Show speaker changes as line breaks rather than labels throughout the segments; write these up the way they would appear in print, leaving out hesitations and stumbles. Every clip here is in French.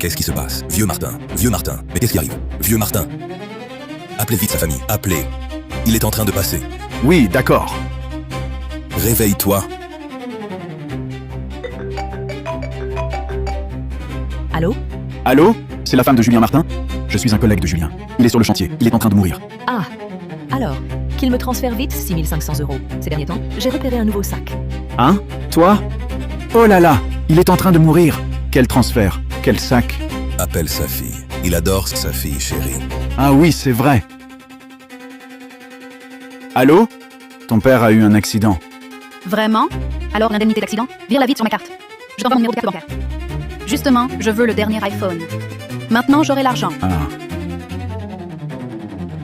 Qu'est-ce qui se passe? Vieux Martin, mais qu'est-ce qui arrive? Vieux Martin. Appelez vite sa famille, appelez. Il est en train de passer.
Oui, d'accord.
Réveille-toi.
Allô?
Allô? C'est la femme de Julien Martin? Je suis un collègue de Julien. Il est sur le chantier, il est en train de mourir.
Ah, alors, qu'il me transfère vite 6 500 €. Ces derniers temps, j'ai repéré un nouveau sac.
Hein? Toi? Oh là là, il est en train de mourir. Quel transfert? Quel sac?
Appelle sa fille. Il adore sa fille, chérie.
Ah oui, c'est vrai. Allô? Ton père a eu un accident.
Vraiment? Alors l'indemnité d'accident? Vire-la vite sur ma carte. Je t'envoie mon numéro de carte bancaire. Justement, je veux le dernier iPhone. Maintenant, j'aurai l'argent.
Ah.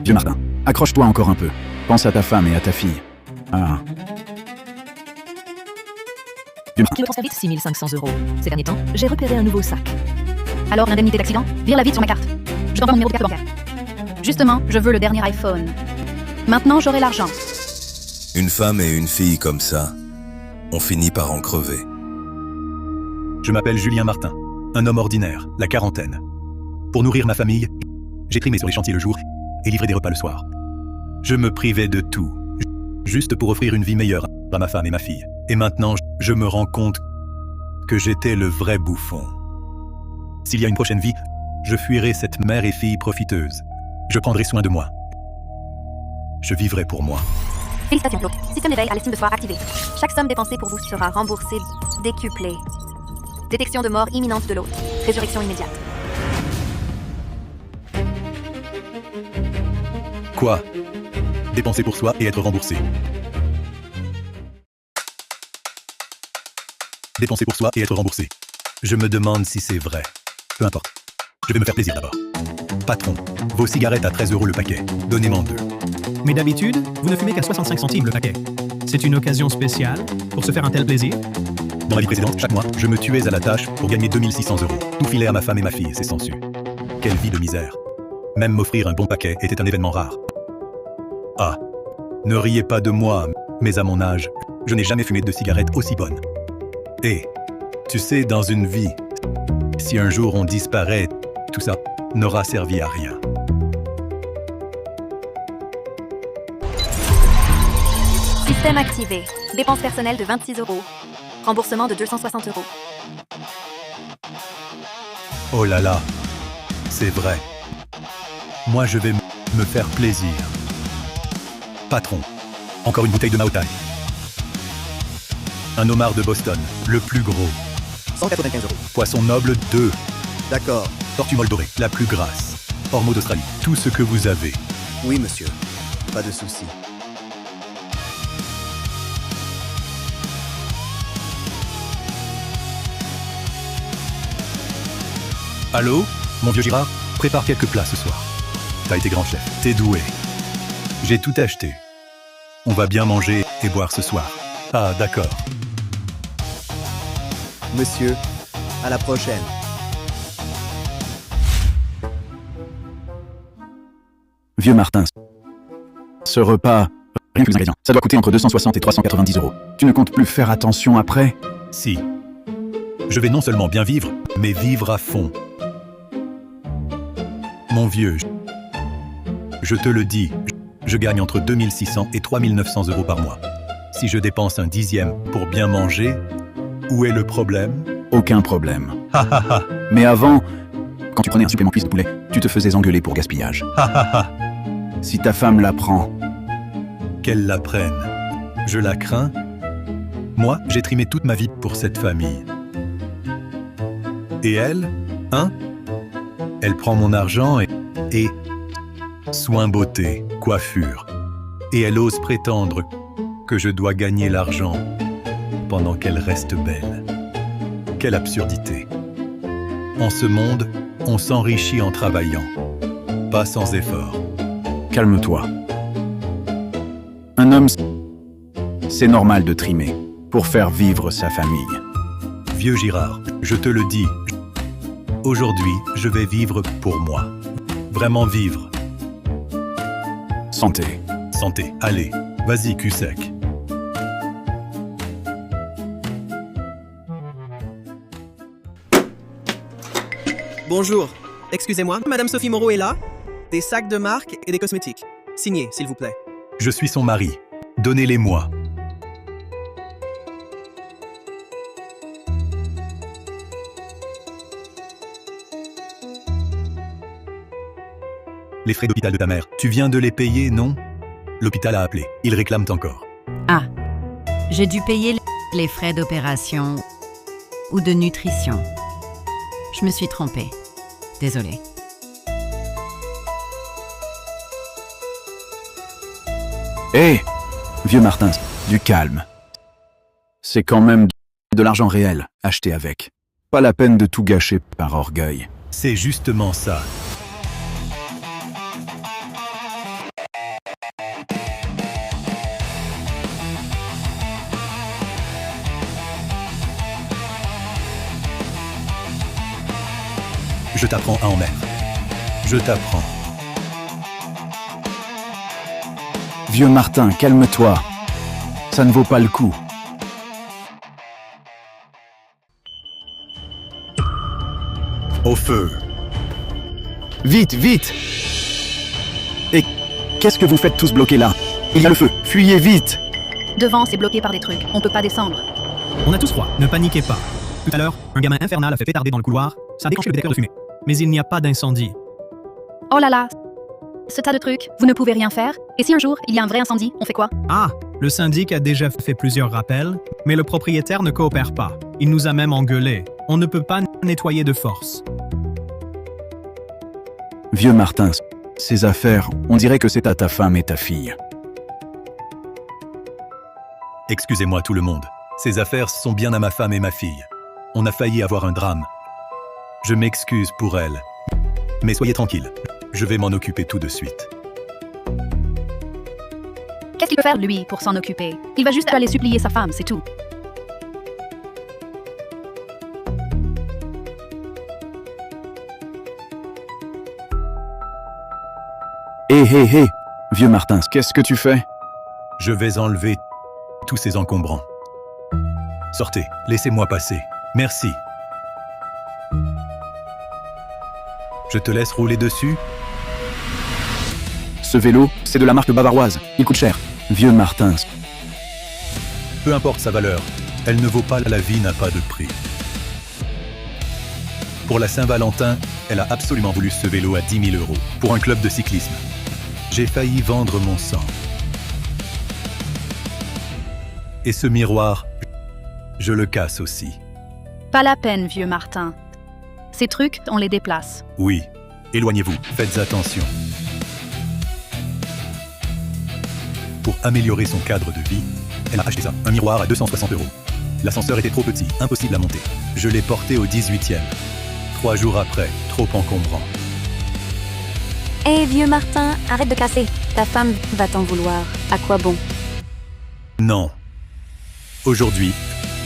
Vieux Martin, accroche-toi encore un peu. Pense à ta femme et à ta fille. Ah. Vieux Martin.
Qu'il me transfère vite 6 500 €. Ces derniers temps, j'ai repéré un nouveau sac.
Alors l'indemnité d'accident? Vire-la vite sur ma carte. Je t'envoie mon numéro de carte bancaire. Justement, je veux le dernier iPhone. Maintenant, j'aurai l'argent.
Une femme et une fille comme ça, on finit par en crever.
Je m'appelle Julien Martin, un homme ordinaire, la quarantaine. Pour nourrir ma famille, j'ai trimé sur les chantiers le jour et livré des repas le soir. Je me privais de tout, juste pour offrir une vie meilleure à ma femme et ma fille. Et maintenant, je me rends compte que j'étais le vrai bouffon. S'il y a une prochaine vie, je fuirai cette mère et fille profiteuse. Je prendrai soin de moi. Je vivrai pour moi.
Félicitations, Claude. Système d'éveil à l'estime de soi activé. Chaque somme dépensée pour vous sera remboursée, décuplée. Détection de mort imminente de l'hôte. Résurrection immédiate.
Quoi? Dépenser pour soi et être remboursé. Dépenser pour soi et être remboursé. Je me demande si c'est vrai. Peu importe. Je vais me faire plaisir d'abord. Patron, vos cigarettes à 13 € le paquet. Donnez-m'en 2.
Mais d'habitude, vous ne fumez qu'à 65 centimes le paquet. C'est une occasion spéciale pour se faire un tel plaisir?
Dans la vie précédente, chaque mois, je me tuais à la tâche pour gagner 2600 €. Tout filait à ma femme et ma fille, c'est sans su. Quelle vie de misère. Même m'offrir un bon paquet était un événement rare. Ah, ne riez pas de moi, mais à mon âge, je n'ai jamais fumé de cigarette aussi bonne. Et, tu sais, dans une vie, si un jour on disparaît, tout ça n'aura servi à rien.
Système activé. Dépenses personnelles de 26 €. Remboursement de 260 €.
Oh là là, c'est vrai. Moi, je vais me faire plaisir. Patron, encore une bouteille de Maotai. Un homard de Boston, le plus gros.
195 €.
Poisson noble 2.
D'accord.
Tortue molle dorée, la plus grasse. Ormeau d'Australie, tout ce que vous avez.
Oui, monsieur. Pas de souci.
Allô? Mon vieux Girard, prépare quelques plats ce soir. T'as été grand chef, t'es doué. J'ai tout acheté. On va bien manger et boire ce soir. Ah, d'accord.
Monsieur, à la prochaine.
Vieux Martin. Ce repas, rien que les ingrédients, ça doit coûter entre 260 et 390 €. Tu ne comptes plus faire attention après?
Si. Je vais non seulement bien vivre, mais vivre à fond. Mon vieux, je te le dis, je gagne entre 2600 et 3900 € par mois. Si je dépense un dixième pour bien manger, où est le problème?
Aucun problème.
Ha ha ha,
Mais avant, quand tu prenais un supplément cuisse de poulet, tu te faisais engueuler pour gaspillage.
ha ha ha.
Si ta femme l'apprend,
Qu'elle la prenne. Je la crains. Moi, j'ai trimé toute ma vie pour cette famille. Et elle, hein? Elle prend mon argent et soins beauté, coiffure. Et elle ose prétendre que je dois gagner l'argent pendant qu'elle reste belle. Quelle absurdité. En ce monde, on s'enrichit en travaillant, pas sans effort.
calme-toi. Un homme, c'est normal de trimer pour faire vivre sa famille.
Vieux Girard, je te le dis, aujourd'hui, je vais vivre pour moi. Vraiment vivre.
Santé.
Santé, allez, vas-y, cul sec.
Bonjour. Excusez-moi, Madame Sophie Moreau est là? Des sacs de marque et des cosmétiques. Signez, s'il vous plaît.
Je suis son mari. Donnez-les-moi. Les frais d'hôpital de ta mère, tu viens de les payer, non? L'hôpital a appelé. Ils réclament encore.
Ah, j'ai dû payer les frais d'opération ou de nutrition. Je me suis trompée. Désolée.
Hé, vieux Martin, du calme. C'est quand même de l'argent réel, acheté avec. Pas la peine de tout gâcher par orgueil.
C'est justement ça. Je t'apprends à en mettre. Je t'apprends.
Vieux Martin, calme-toi. Ça ne vaut pas le coup.
Au feu.
Vite, vite! Et qu'est-ce que vous faites tous bloqués là? Il y a le feu, fuyez vite!
Devant, c'est bloqué par des trucs. On peut pas descendre.
On a tous froid, ne paniquez pas. Tout à l'heure, un gamin infernal a fait pétarder dans le couloir, ça a déclenché le détecteur de fumée. Mais il n'y a pas d'incendie.
Oh là là! Ce tas de trucs, vous ne pouvez rien faire? Et si un jour, il y a un vrai incendie, on fait quoi?
Ah, le syndic a déjà fait plusieurs rappels, mais le propriétaire ne coopère pas. Il nous a même engueulés. On ne peut pas nettoyer de force.
Vieux Martin, ces affaires, on dirait que c'est à ta femme et ta fille.
Excusez-moi tout le monde. Ces affaires sont bien à ma femme et ma fille. On a failli avoir un drame. Je m'excuse pour elle. Mais soyez tranquille, je vais m'en occuper tout de suite.
Qu'est-ce qu'il peut faire, lui, pour s'en occuper? Il va juste aller supplier sa femme, c'est tout.
Hé, vieux Martin, qu'est-ce que tu fais?
Je vais enlever tous ces encombrants. Sortez, laissez-moi passer. Merci. Je te laisse rouler dessus.
Ce vélo, c'est de la marque bavaroise. Il coûte cher. Vieux Martin.
Peu importe sa valeur, elle ne vaut pas la vie n'a pas de prix. Pour la Saint-Valentin, elle a absolument voulu ce vélo à 10 000 € pour un club de cyclisme. J'ai failli vendre mon sang. Et ce miroir, je le casse aussi.
Pas la peine, vieux Martin. Ces trucs, on les déplace.
Oui, éloignez-vous, faites attention. Pour améliorer son cadre de vie, elle a acheté ça, un miroir à 260 €. L'ascenseur était trop petit, impossible à monter. Je l'ai porté au 18e. 3 jours après, trop encombrant.
Hé, vieux Martin, arrête de casser. Ta femme va t'en vouloir. À quoi bon?
Non. Aujourd'hui,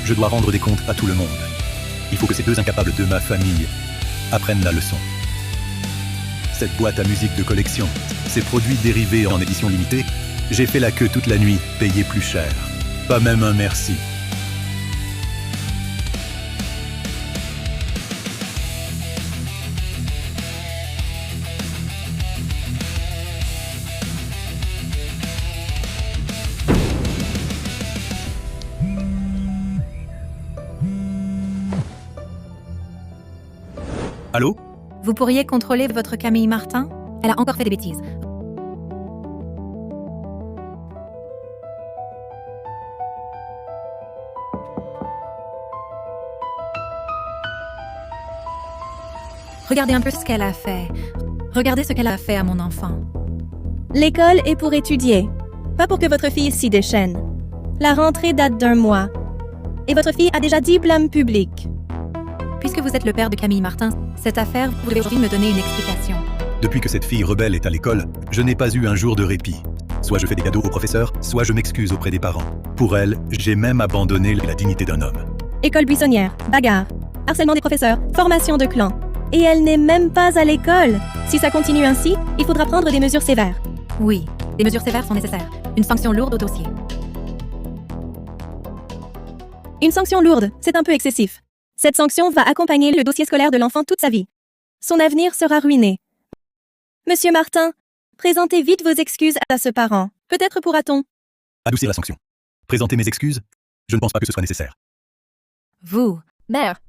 je dois rendre des comptes à tout le monde. Il faut que ces deux incapables de ma famille apprennent la leçon. Cette boîte à musique de collection, ces produits dérivés en édition limitée, j'ai fait la queue toute la nuit, payé plus cher. Pas même un merci. Allô?
Vous pourriez contrôler votre Camille Martin? Elle a encore fait des bêtises. Regardez un peu ce qu'elle a fait. Regardez ce qu'elle a fait à mon enfant.
L'école est pour étudier, pas pour que votre fille s'y déchaîne. La rentrée date d'1 mois. Et votre fille a déjà 10 blâmes publics.
Puisque vous êtes le père de Camille Martin, cette affaire, vous devez aujourd'hui me donner une explication.
Depuis que cette fille rebelle est à l'école, je n'ai pas eu un jour de répit. Soit je fais des cadeaux au professeur, soit je m'excuse auprès des parents. Pour elle, j'ai même abandonné la dignité d'un homme.
École buissonnière, bagarre, harcèlement des professeurs, formation de clan. Et elle n'est même pas à l'école. Si ça continue ainsi, il faudra prendre des mesures sévères.
Oui, des mesures sévères sont nécessaires. Une sanction lourde au dossier.
Une sanction lourde, c'est un peu excessif. Cette sanction va accompagner le dossier scolaire de l'enfant toute sa vie. son avenir sera ruiné. Monsieur Martin, présentez vite vos excuses à ce parent. Peut-être pourra-t-on...
Adoucir la sanction. Présenter mes excuses? Je ne pense pas que ce soit nécessaire.
Vous, mère.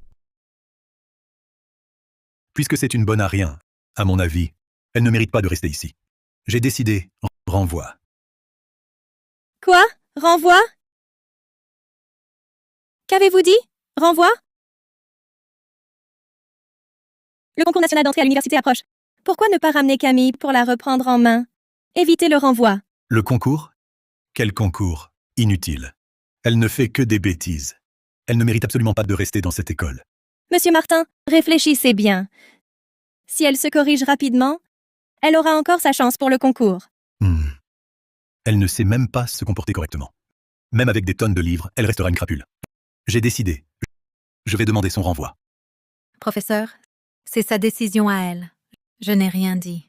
Puisque c'est une bonne à rien, à mon avis, elle ne mérite pas de rester ici. J'ai décidé, renvoi.
Quoi? Renvoi? Qu'avez-vous dit? Renvoi? Le concours national d'entrée à l'université approche. Pourquoi ne pas ramener Camille pour la reprendre en main? Évitez le renvoi.
Le concours? Quel concours? Inutile. Elle ne fait que des bêtises. Elle ne mérite absolument pas de rester dans cette école.
Monsieur Martin, réfléchissez bien. Si elle se corrige rapidement, elle aura encore sa chance pour le concours.
Elle ne sait même pas se comporter correctement. Même avec des tonnes de livres, elle restera une crapule. J'ai décidé. Je vais demander son renvoi.
Professeur, c'est sa décision à elle. Je n'ai rien dit.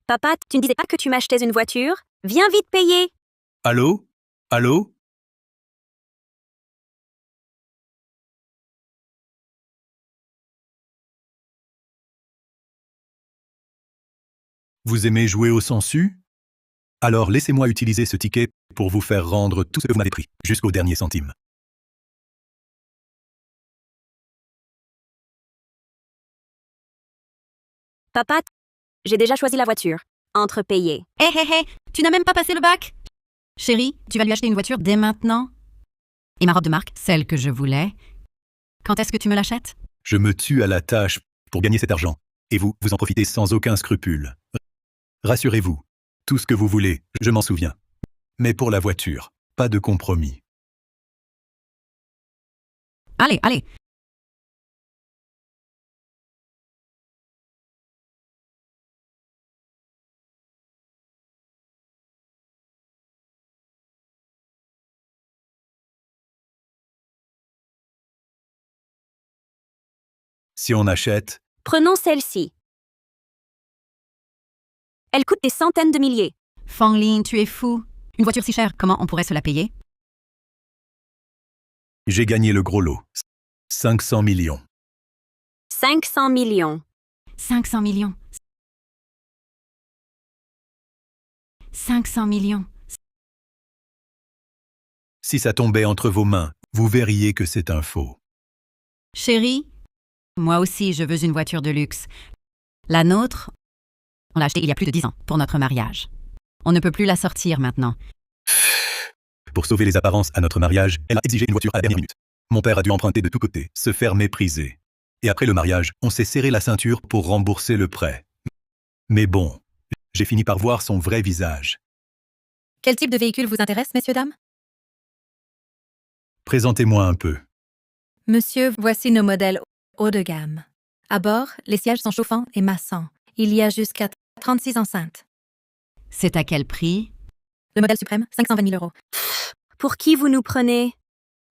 Papa, tu ne disais pas que tu m'achetais une voiture? Viens vite payer!
Allô? Allô? Vous aimez jouer au sensu? Alors laissez-moi utiliser ce ticket pour vous faire rendre tout ce que vous m'avez pris, jusqu'au dernier centime.
Papa, j'ai déjà choisi la voiture. Entre payer.
Hé, hé, hé, tu n'as même pas passé le bac? Chérie, tu vas lui acheter une voiture dès maintenant? Et ma robe de marque, celle que je voulais, quand est-ce que tu me l'achètes?
Je me tue à la tâche pour gagner cet argent, et vous en profitez sans aucun scrupule. Rassurez-vous, tout ce que vous voulez, je m'en souviens. Mais pour la voiture, pas de compromis.
Allez, allez.
Si on achète,
Prenons celle-ci. Elle coûte des centaines de milliers.
Fanglin, tu es fou. Une voiture si chère, comment on pourrait se la payer?
j'ai gagné le gros lot. 500 millions.
500 millions.
500 millions. 500 millions.
Si ça tombait entre vos mains, vous verriez que c'est un faux.
Chérie, moi aussi je veux une voiture de luxe. La nôtre, on l'a achetée il y a plus de 10 ans, pour notre mariage. On ne peut plus la sortir maintenant.
Pour sauver les apparences à notre mariage, elle a exigé une voiture à la dernière minute. Mon père a dû emprunter de tous côtés, se faire mépriser. Et après le mariage, on s'est serré la ceinture pour rembourser le prêt. Mais bon, j'ai fini par voir son vrai visage.
Quel type de véhicule vous intéresse, messieurs, dames?
Présentez-moi un peu.
Monsieur, voici nos modèles haut de gamme. À bord, les sièges sont chauffants et massants. Il y a jusqu'à 36 enceintes.
C'est à quel prix?
Le modèle suprême, 520 000 €.
Pour qui vous nous prenez?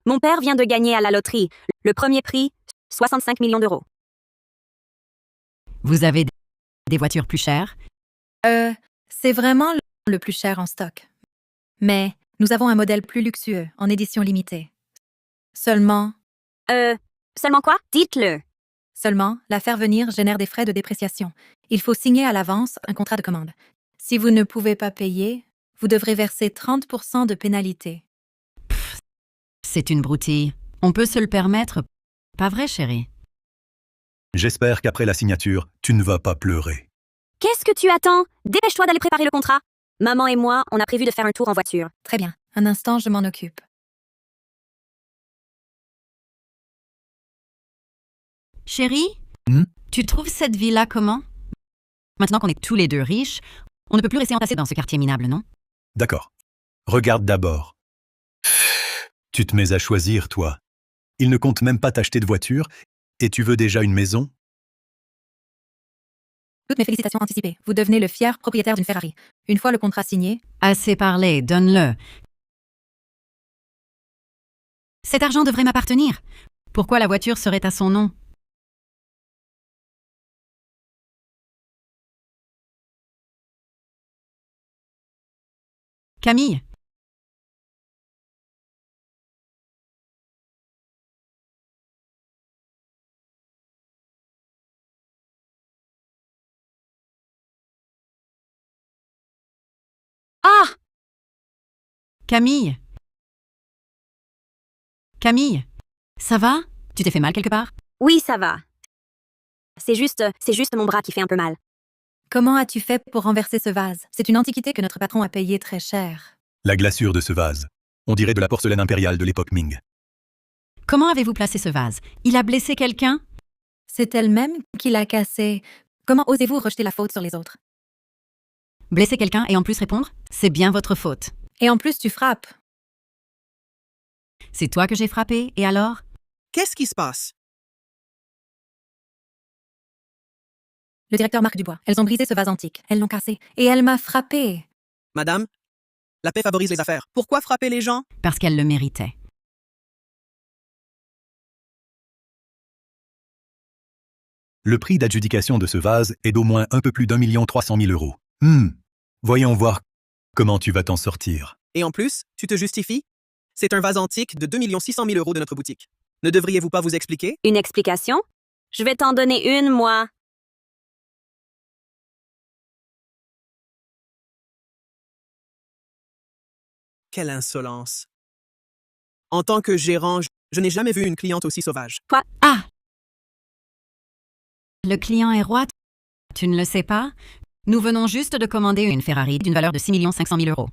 Mon père vient de gagner à la loterie. Le premier prix, 65 millions d'euros.
Vous avez des voitures plus chères?
C'est vraiment le plus cher en stock. Mais nous avons un modèle plus luxueux, en édition limitée. Seulement,
Seulement quoi? Dites-le.
la faire venir génère des frais de dépréciation. Il faut signer à l'avance un contrat de commande. Si vous ne pouvez pas payer, vous devrez verser 30% de pénalité.
C'est une broutille. On peut se le permettre. Pas vrai, chérie?
J'espère qu'après la signature, tu ne vas pas pleurer.
Qu'est-ce que tu attends? Dépêche-toi d'aller préparer le contrat. Maman et moi, on a prévu de faire un tour en voiture.
Très bien. Un instant, je m'en occupe.
Chérie, tu trouves cette vie-là comment? Maintenant qu'on est tous les deux riches, on ne peut plus rester entassés dans ce quartier minable, non?
D'accord. Regarde d'abord. Tu te mets à choisir, toi. Il ne compte même pas t'acheter de voiture, et tu veux déjà une maison?
Toutes mes félicitations anticipées. Vous devenez le fier propriétaire d'une Ferrari. Une fois le contrat signé...
Assez parlé, donne-le. Cet argent devrait m'appartenir. Pourquoi la voiture serait à son nom? Camille.
Ah!
Camille. Camille. Ça va? Tu t'es fait mal quelque part?
Oui, ça va. C'est juste mon bras qui fait un peu mal.
Comment as-tu fait pour renverser ce vase? C'est une antiquité que notre patron a payée très cher.
La glaçure de ce vase. On dirait de la porcelaine impériale de l'époque Ming.
Comment avez-vous placé ce vase? Il a blessé quelqu'un?
C'est elle-même qui l'a cassé. Comment osez-vous rejeter la faute sur les autres?
Blesser quelqu'un et en plus répondre? C'est bien votre faute.
Et en plus, tu frappes.
C'est toi que j'ai frappé, et alors?
Qu'est-ce qui se passe?
Le directeur Marc Dubois. Elles ont brisé ce vase antique. Elles l'ont cassé. Et elle m'a frappé.
Madame, la paix favorise les affaires. Pourquoi frapper les gens?
Parce qu'elle le méritait.
Le prix d'adjudication de ce vase est d'au moins un peu plus d'1 300 000 €. Voyons voir comment tu vas t'en sortir.
Et en plus, tu te justifies? C'est un vase antique de 2 600 000 € de notre boutique. Ne devriez-vous pas vous expliquer?
Une explication? Je vais t'en donner une, moi.
Quelle insolence. En tant que gérant, je n'ai jamais vu une cliente aussi sauvage.
Quoi?
Ah! Le client est roi, tu ne le sais pas? Nous venons juste de commander une Ferrari d'une valeur de 6 500 000 €.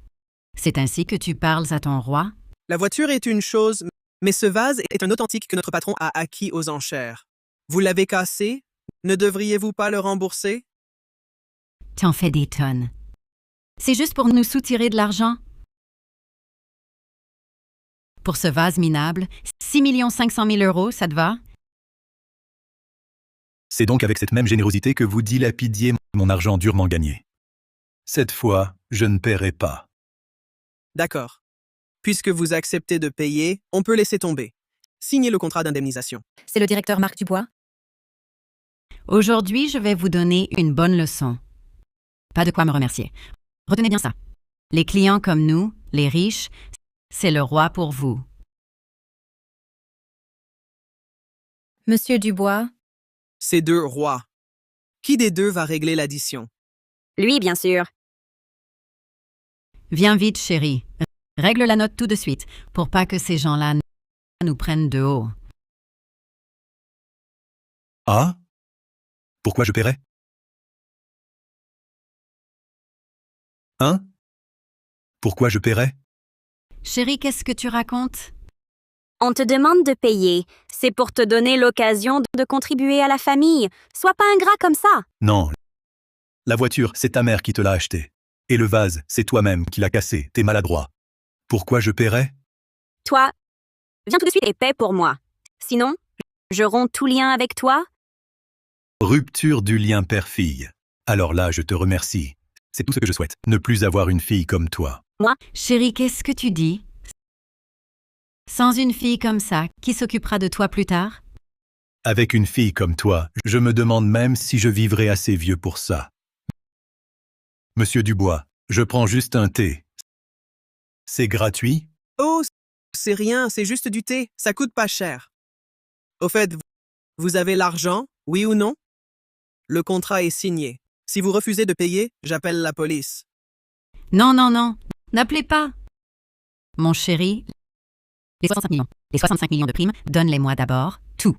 C'est ainsi que tu parles à ton roi?
La voiture est une chose, mais ce vase est un authentique que notre patron a acquis aux enchères. Vous l'avez cassé? Ne devriez-vous pas le rembourser?
Tu en fais des tonnes. C'est juste pour nous soutirer de l'argent. Pour ce vase minable, 6 500 000 €, ça te va?
C'est donc avec cette même générosité que vous dilapidiez mon argent durement gagné. Cette fois, je ne paierai pas.
D'accord. Puisque vous acceptez de payer, on peut laisser tomber. Signez le contrat d'indemnisation.
C'est le directeur Marc Dubois.
Aujourd'hui, je vais vous donner une bonne leçon. Pas de quoi me remercier. Retenez bien ça. Les clients comme nous, les riches, c'est le roi pour vous.
Monsieur Dubois.
Ces deux rois. Qui des deux va régler l'addition?
Lui, bien sûr.
Viens vite, chérie. Règle la note tout de suite, pour pas que ces gens-là nous prennent de haut.
Ah? Pourquoi je paierais? Hein? Pourquoi je paierais?
Chérie, qu'est-ce que tu racontes?
On te demande de payer. C'est pour te donner l'occasion de contribuer à la famille. Sois pas ingrat comme ça.
Non. La voiture, c'est ta mère qui te l'a achetée. Et le vase, c'est toi-même qui l'as cassé. T'es maladroit. Pourquoi je paierais?
Toi, viens tout de suite et paie pour moi. Sinon, je romps tout lien avec toi.
Rupture du lien père-fille. Alors là, je te remercie. C'est tout ce que je souhaite. Ne plus avoir une fille comme toi.
Moi?
Chérie, qu'est-ce que tu dis? Sans une fille comme ça, qui s'occupera de toi plus tard?
Avec une fille comme toi, je me demande même si je vivrai assez vieux pour ça. Monsieur Dubois, je prends juste un thé. C'est gratuit?
Oh, c'est rien, c'est juste du thé. Ça coûte pas cher. Au fait, vous avez l'argent, oui ou non? Le contrat est signé. Si vous refusez de payer, j'appelle la police.
Non, non, non. N'appelez pas. Mon chéri, les 65 millions. Les 65 millions de primes, donne-les-moi d'abord, tout.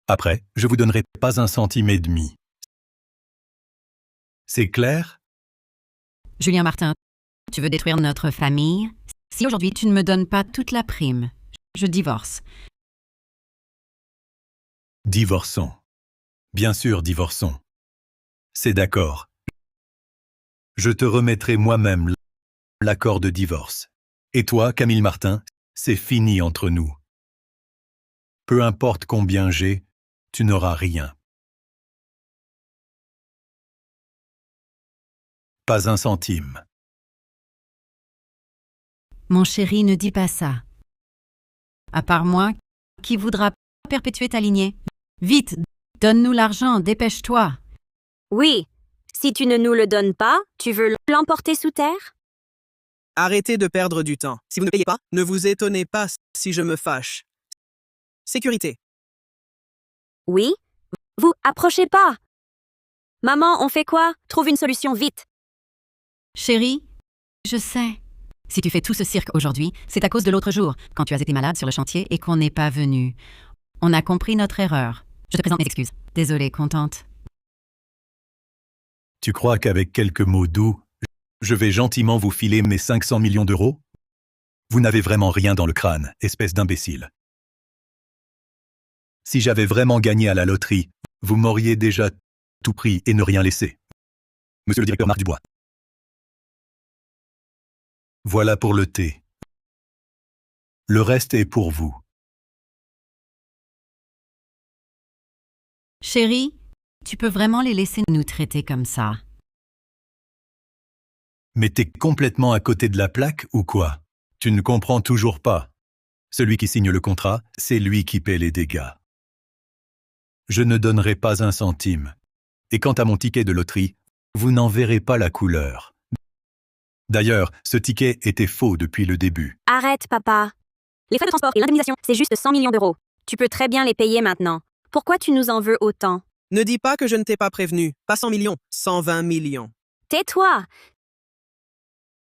Après, je vous donnerai pas 1,5 centime. C'est clair?
Julien Martin, tu veux détruire notre famille? Si aujourd'hui tu ne me donnes pas toute la prime, je divorce.
Divorçons. Bien sûr, divorçons. C'est d'accord. Je te remettrai moi-même l'accord de divorce. Et toi, Camille Martin, c'est fini entre nous. Peu importe combien j'ai, tu n'auras rien. Pas 1 centime.
Mon chéri, ne dis pas ça. À part moi, qui voudra perpétuer ta lignée? Vite, donne-nous l'argent, dépêche-toi.
Oui. Si tu ne nous le donnes pas, tu veux l'emporter sous terre?
Arrêtez de perdre du temps. Si vous ne payez pas, ne vous étonnez pas si je me fâche. Sécurité.
Oui. Vous approchez pas. Maman, on fait quoi? Trouve une solution vite.
Chérie, je sais. Si tu fais tout ce cirque aujourd'hui, c'est à cause de l'autre jour, quand tu as été malade sur le chantier et qu'on n'est pas venu. On a compris notre erreur. Je te présente mes excuses. Désolée, contente.
Tu crois qu'avec quelques mots doux, je vais gentiment vous filer mes 500 millions d'euros? Vous n'avez vraiment rien dans le crâne, espèce d'imbécile. Si j'avais vraiment gagné à la loterie, vous m'auriez déjà tout pris et ne rien laissé. Monsieur le directeur Marc Dubois. Voilà pour le thé. Le reste est pour vous.
Chérie, tu peux vraiment les laisser nous traiter comme ça?
Mais t'es complètement à côté de la plaque ou quoi? Tu ne comprends toujours pas. Celui qui signe le contrat, c'est lui qui paie les dégâts. Je ne donnerai pas un centime. Et quant à mon ticket de loterie, vous n'en verrez pas la couleur. D'ailleurs, ce ticket était faux depuis le début.
Arrête, papa. Les frais de transport et l'indemnisation, c'est juste 100 millions d'euros. Tu peux très bien les payer maintenant. Pourquoi tu nous en veux autant?
Ne dis pas que je ne t'ai pas prévenu. Pas 100 millions, 120 millions.
Tais-toi!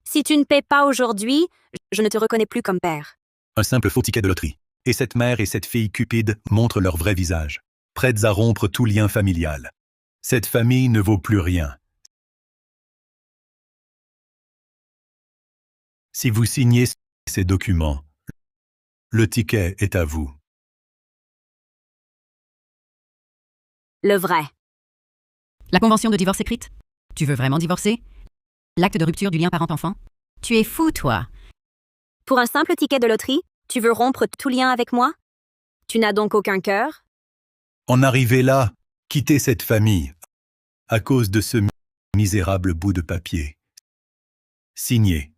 Si tu ne paies pas aujourd'hui, je ne te reconnais plus comme père.
Un simple faux ticket de loterie. Et cette mère et cette fille cupide montrent leur vrai visage, prêtes à rompre tout lien familial. Cette famille ne vaut plus rien. Si vous signez ces documents, le ticket est à vous.
Le vrai.
La convention de divorce écrite? Tu veux vraiment divorcer? L'acte de rupture du lien parent-enfant? Tu es fou, toi.
Pour un simple ticket de loterie, tu veux rompre tout lien avec moi? Tu n'as donc aucun cœur?
En arriver là, quitter cette famille, à cause de ce misérable bout de papier. Signé.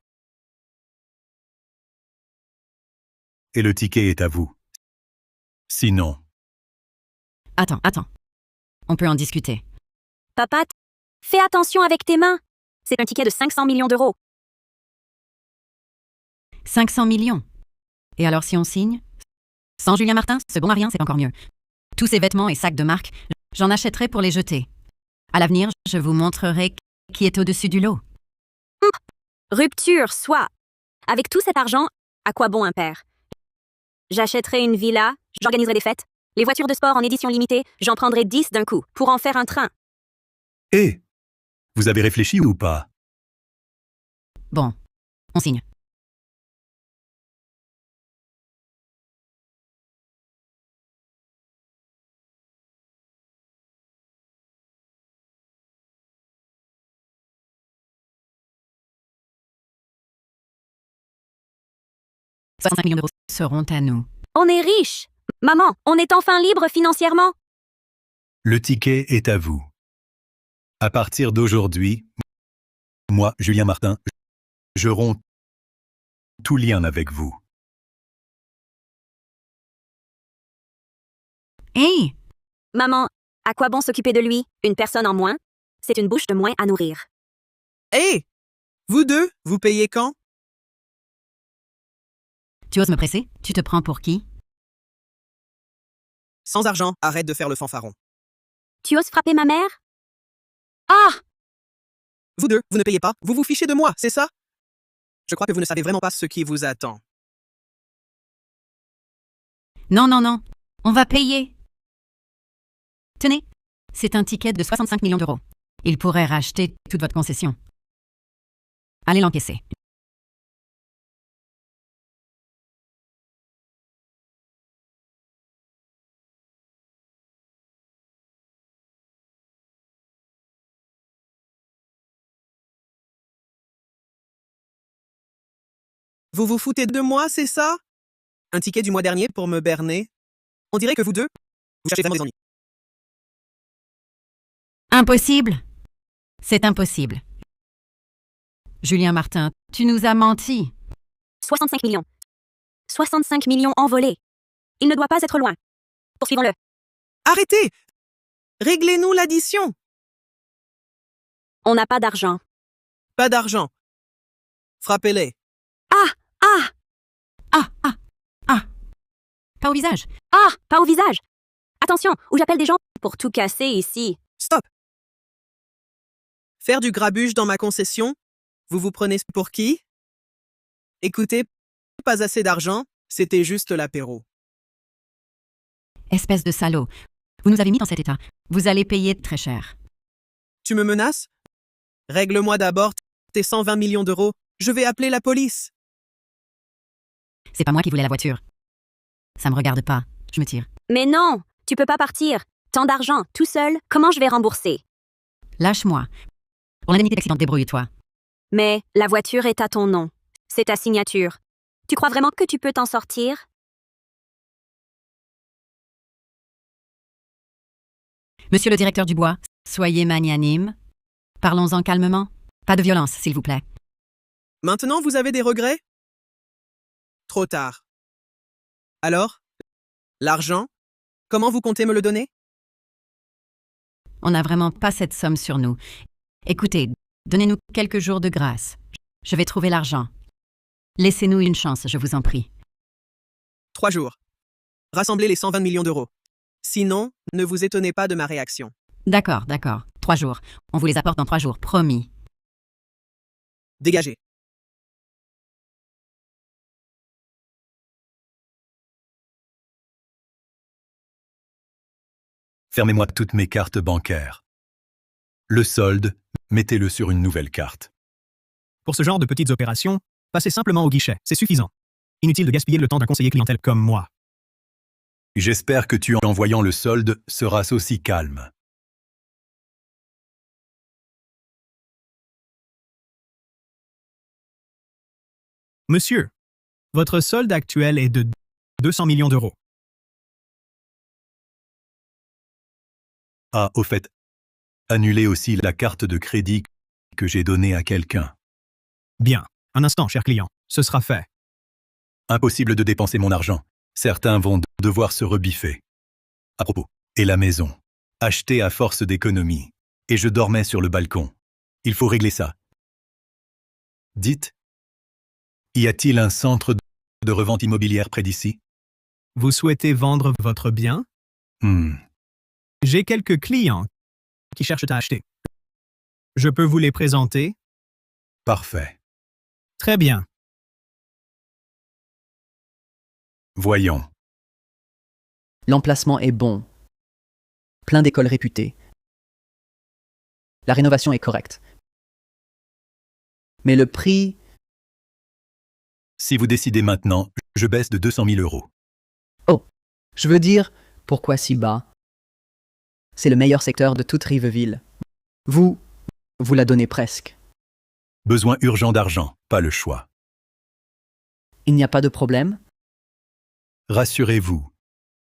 Et le ticket est à vous. Sinon...
Attends. On peut en discuter.
Papa, fais attention avec tes mains. C'est un ticket de 500 millions d'euros.
500 millions. Et alors si on signe? Sans Julien Martin, ce bon à rien, c'est encore mieux. Tous ces vêtements et sacs de marque, j'en achèterai pour les jeter. À l'avenir, je vous montrerai qui est au-dessus du lot.
Rupture, soit. Avec tout cet argent, à quoi bon un père? J'achèterai une villa, j'organiserai des fêtes. Les voitures de sport en édition limitée, j'en prendrai 10 d'un coup, pour en faire un train.
Eh! Vous avez réfléchi ou pas?
Bon, on signe. « 65 millions d'euros seront à nous. »
On est riche! Maman, on est enfin libre financièrement!
Le ticket est à vous. À partir d'aujourd'hui, moi, Julien Martin, je romps tout lien avec vous.
Hey!
Maman, à quoi bon s'occuper de lui? Une personne en moins? C'est une bouche de moins à nourrir.
Hé! Vous deux, vous payez quand?
Tu oses me presser? Tu te prends pour qui?
Sans argent, arrête de faire le fanfaron.
Tu oses frapper ma mère? Ah!
Vous deux, vous ne payez pas, vous vous fichez de moi, c'est ça? Je crois que vous ne savez vraiment pas ce qui vous attend.
Non, on va payer. Tenez, c'est un ticket de 65 millions d'euros. Il pourrait racheter toute votre concession. Allez l'encaisser.
Vous vous foutez de moi, c'est ça? Un ticket du mois dernier pour me berner? On dirait que vous deux, vous cherchez vraiment des ennuis.
Impossible. C'est impossible. Julien Martin, tu nous as menti.
65 millions. 65 millions envolés. Il ne doit pas être loin. Poursuivons-le.
Arrêtez! Réglez-nous l'addition!
On n'a pas d'argent.
Pas d'argent. Frappez-les.
Ah! Ah!
Ah, ah, ah. Pas au visage.
Ah! Pas au visage! Attention, ou j'appelle des gens pour tout casser ici.
Stop! Faire du grabuge dans ma concession? Vous vous prenez pour qui? Écoutez, pas assez d'argent, c'était juste l'apéro.
Espèce de salaud. Vous nous avez mis dans cet état. Vous allez payer très cher.
Tu me menaces? Règle-moi d'abord tes 120 millions d'euros. Je vais appeler la police.
C'est pas moi qui voulais la voiture. Ça me regarde pas. Je me tire.
Mais non! Tu peux pas partir. Tant d'argent, tout seul, comment je vais rembourser?
Lâche-moi. Pour l'indemnité d'accident, débrouille-toi.
Mais la voiture est à ton nom. C'est ta signature. Tu crois vraiment que tu peux t'en sortir?
Monsieur le directeur Dubois, soyez magnanime. Parlons-en calmement. Pas de violence, s'il vous plaît.
Maintenant, vous avez des regrets? Trop tard. Alors? L'argent? Comment vous comptez me le donner?
On n'a vraiment pas cette somme sur nous. Écoutez, donnez-nous quelques jours de grâce. Je vais trouver l'argent. Laissez-nous une chance, je vous en prie.
3 jours. Rassemblez les 120 millions d'euros. Sinon, ne vous étonnez pas de ma réaction.
D'accord, d'accord. 3 jours. On vous les apporte dans 3 jours, promis.
Dégagez.
Fermez-moi toutes mes cartes bancaires. Le solde, mettez-le sur une nouvelle carte.
Pour ce genre de petites opérations, passez simplement au guichet, c'est suffisant. Inutile de gaspiller le temps d'un conseiller clientèle comme moi.
J'espère que en voyant le solde, seras aussi calme.
Monsieur, votre solde actuel est de 200 millions d'euros.
Ah, au fait, annulez aussi la carte de crédit que j'ai donnée à quelqu'un.
Bien. Un instant, cher client. Ce sera fait.
Impossible de dépenser mon argent. Certains vont devoir se rebiffer. À propos, et la maison? Achetée à force d'économie. Et je dormais sur le balcon. Il faut régler ça. Dites, y a-t-il un centre de revente immobilière près d'ici?
Vous souhaitez vendre votre bien? J'ai quelques clients qui cherchent à acheter. Je peux vous les présenter?
Parfait.
Très bien.
Voyons.
L'emplacement est bon. Plein d'écoles réputées. La rénovation est correcte. Mais le prix...
Si vous décidez maintenant, je baisse de 200 000 euros.
Oh, je veux dire, pourquoi si bas? C'est le meilleur secteur de toute Riveville. Vous la donnez presque.
Besoin urgent d'argent, pas le choix.
Il n'y a pas de problème?
Rassurez-vous.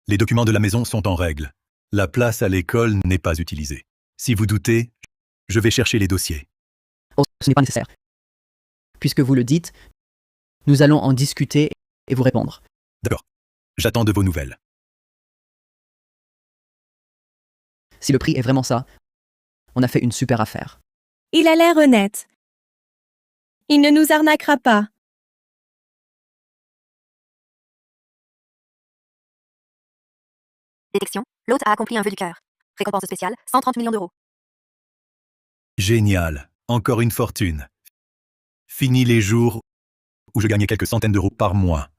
Les documents de la maison sont en règle. La place à l'école n'est pas utilisée. Si vous doutez, je vais chercher les dossiers.
Oh, ce n'est pas nécessaire. Puisque vous le dites, nous allons en discuter et vous répondre.
D'accord. J'attends de vos nouvelles.
Si le prix est vraiment ça, on a fait une super affaire.
Il a l'air honnête. Il ne nous arnaquera pas.
Détection. L'hôte a accompli un vœu du cœur. Récompense spéciale, 130 millions d'euros.
Génial. Encore une fortune. Fini les jours où je gagnais quelques centaines d'euros par mois.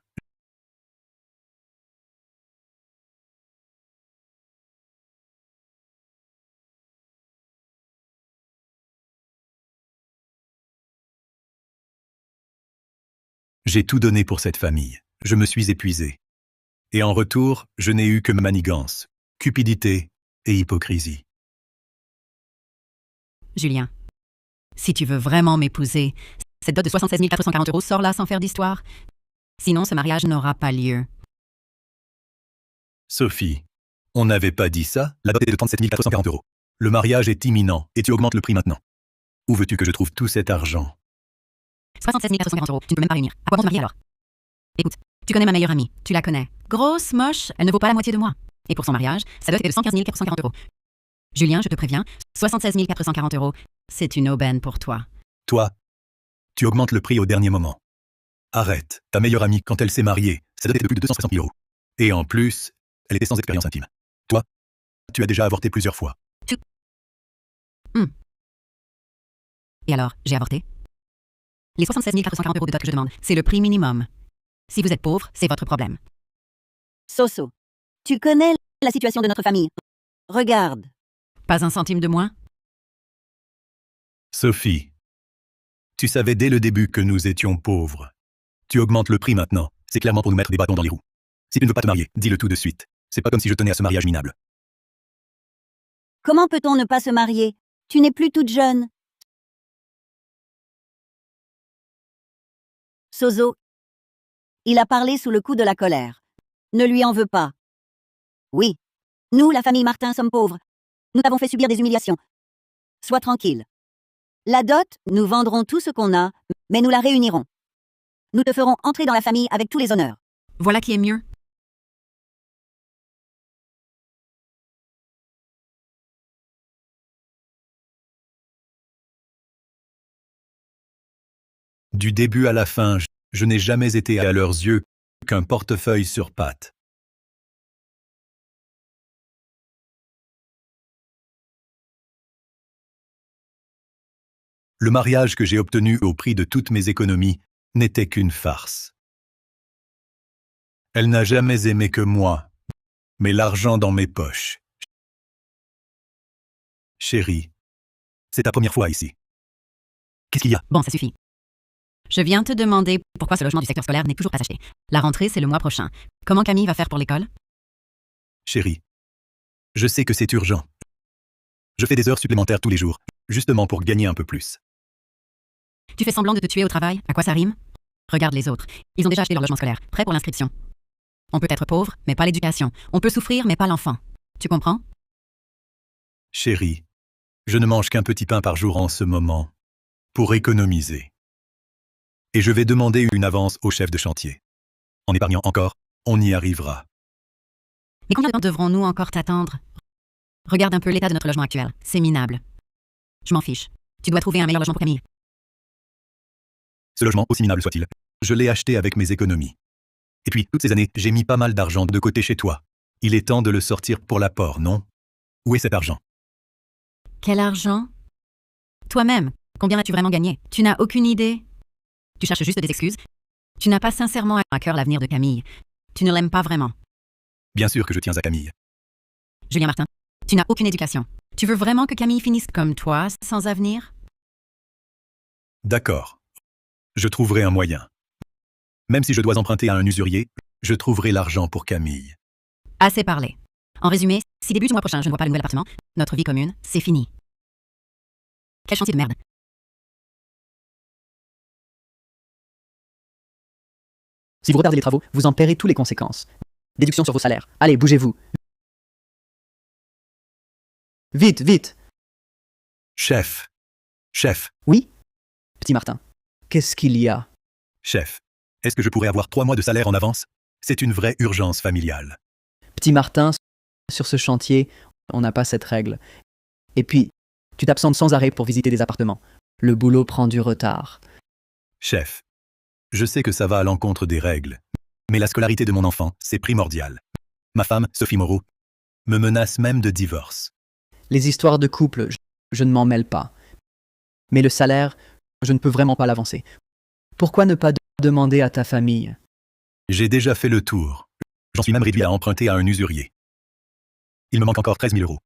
J'ai tout donné pour cette famille. Je me suis épuisé. Et en retour, je n'ai eu que manigance, cupidité et hypocrisie.
Julien, si tu veux vraiment m'épouser, cette dot de 76 440 euros sort là sans faire d'histoire. Sinon, ce mariage n'aura pas lieu.
Sophie, on n'avait pas dit ça? La dot est de 37 440 euros. Le mariage est imminent et tu augmentes le prix maintenant. Où veux-tu que je trouve tout cet argent?
76 440 €. Tu ne peux même pas réunir. À quoi bon te marier alors? Écoute, tu connais ma meilleure amie. Tu la connais. Grosse, moche, elle ne vaut pas la moitié de moi. Et pour son mariage, sa dot était de 115 440 €. Julien, je te préviens, 76 440 €. C'est une aubaine pour toi.
Toi, tu augmentes le prix au dernier moment. Arrête. Ta meilleure amie, quand elle s'est mariée, sa dot était de plus de 260 000 €. Et en plus, elle était sans expérience intime. Toi, tu as déjà avorté plusieurs fois.
Et alors, j'ai avorté? Les 76 440 € de dot que je demande, c'est le prix minimum. Si vous êtes pauvre, c'est votre problème.
Soso, tu connais la situation de notre famille. Regarde.
Pas un centime de moins?
Sophie, tu savais dès le début que nous étions pauvres. Tu augmentes le prix maintenant. C'est clairement pour nous mettre des bâtons dans les roues. Si tu ne veux pas te marier, dis-le tout de suite. C'est pas comme si je tenais à ce mariage minable.
Comment peut-on ne pas se marier? Tu n'es plus toute jeune. Soso, il a parlé sous le coup de la colère. Ne lui en veux pas. Oui, nous, la famille Martin, sommes pauvres. Nous t'avons fait subir des humiliations. Sois tranquille. La dot, nous vendrons tout ce qu'on a, mais nous la réunirons. Nous te ferons entrer dans la famille avec tous les honneurs.
Voilà qui est mieux.
Du début à la fin, je n'ai jamais été à leurs yeux qu'un portefeuille sur pattes. Le mariage que j'ai obtenu au prix de toutes mes économies n'était qu'une farce. Elle n'a jamais aimé que moi, mais l'argent dans mes poches. Chérie, c'est ta première fois ici. Qu'est-ce qu'il y a?
Bon, ça suffit. Je viens te demander pourquoi ce logement du secteur scolaire n'est toujours pas acheté. La rentrée, c'est le mois prochain. Comment Camille va faire pour l'école?
Chérie, je sais que c'est urgent. Je fais des heures supplémentaires tous les jours, justement pour gagner un peu plus.
Tu fais semblant de te tuer au travail? À quoi ça rime? Regarde les autres. Ils ont déjà acheté leur logement scolaire, prêt pour l'inscription. On peut être pauvre, mais pas l'éducation. On peut souffrir, mais pas l'enfant. Tu comprends?
Chérie, je ne mange qu'un petit pain par jour en ce moment, pour économiser. Et je vais demander une avance au chef de chantier. En épargnant encore, on y arrivera.
Mais combien de temps devrons-nous encore t'attendre? Regarde un peu l'état de notre logement actuel. C'est minable. Je m'en fiche. Tu dois trouver un meilleur logement pour Camille.
Ce logement, aussi minable soit-il, je l'ai acheté avec mes économies. Et puis, toutes ces années, j'ai mis pas mal d'argent de côté chez toi. Il est temps de le sortir pour l'apport, non? Où est cet argent?
Quel argent? Toi-même, combien as-tu vraiment gagné? Tu n'as aucune idée? Tu cherches juste des excuses? Tu n'as pas sincèrement à cœur l'avenir de Camille. Tu ne l'aimes pas vraiment.
Bien sûr que je tiens à Camille.
Julien Martin, tu n'as aucune éducation. Tu veux vraiment que Camille finisse comme toi, sans avenir?
D'accord. Je trouverai un moyen. Même si je dois emprunter à un usurier, je trouverai l'argent pour Camille.
Assez parlé. En résumé, si début du mois prochain je ne vois pas le nouvel appartement, notre vie commune, c'est fini. Quel chantier de merde.
Si vous retardez les travaux, vous en paierez toutes les conséquences. Déduction sur vos salaires. Allez, bougez-vous. Vite, vite.
Chef. Chef.
Oui? Petit Martin, qu'est-ce qu'il y a?
Chef, est-ce que je pourrais avoir 3 mois de salaire en avance? C'est une vraie urgence familiale.
Petit Martin, sur ce chantier, on n'a pas cette règle. Et puis, tu t'absentes sans arrêt pour visiter des appartements. Le boulot prend du retard.
Chef, je sais que ça va à l'encontre des règles, mais la scolarité de mon enfant, c'est primordial. Ma femme, Sophie Moreau, me menace même de divorce.
Les histoires de couple, je ne m'en mêle pas. Mais le salaire, je ne peux vraiment pas l'avancer. Pourquoi ne pas demander à ta famille?
J'ai déjà fait le tour. J'en suis même réduit à emprunter à un usurier. Il me manque encore 13 000 €.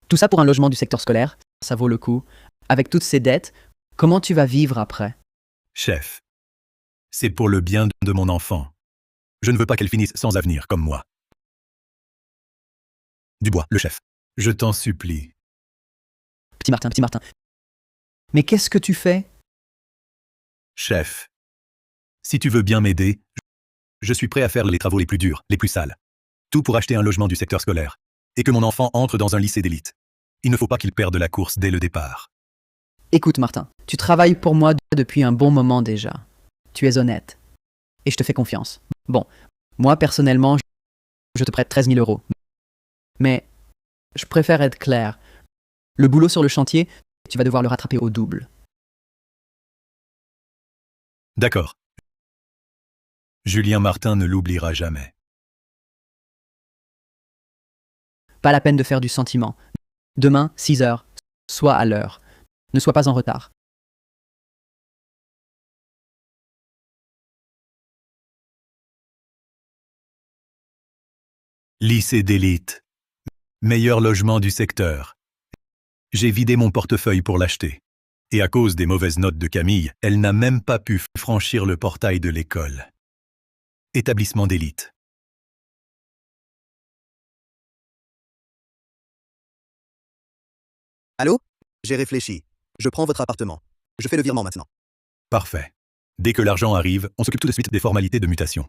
Tout ça pour un logement du secteur scolaire, ça vaut le coup. Avec toutes ces dettes, comment tu vas vivre après?
Chef, c'est pour le bien de mon enfant. Je ne veux pas qu'elle finisse sans avenir comme moi. Dubois, le chef. Je t'en supplie.
Petit Martin. Mais qu'est-ce que tu fais?
Chef, si tu veux bien m'aider, je suis prêt à faire les travaux les plus durs, les plus sales. Tout pour acheter un logement du secteur scolaire. Et que mon enfant entre dans un lycée d'élite. Il ne faut pas qu'il perde la course dès le départ.
Écoute Martin, tu travailles pour moi depuis un bon moment déjà. Tu es honnête. Et je te fais confiance. Bon, moi personnellement, je te prête 13 000 euros. Mais je préfère être clair. Le boulot sur le chantier, tu vas devoir le rattraper au double.
D'accord. Julien Martin ne l'oubliera jamais.
Pas la peine de faire du sentiment. Demain, 6 heures, sois à l'heure. Ne sois pas en retard.
Lycée d'élite. Meilleur logement du secteur. J'ai vidé mon portefeuille pour l'acheter. Et à cause des mauvaises notes de Camille, elle n'a même pas pu franchir le portail de l'école. Établissement d'élite.
Allô? J'ai réfléchi. Je prends votre appartement. Je fais le virement maintenant.
Parfait. Dès que l'argent arrive, on s'occupe tout de suite des formalités de mutation.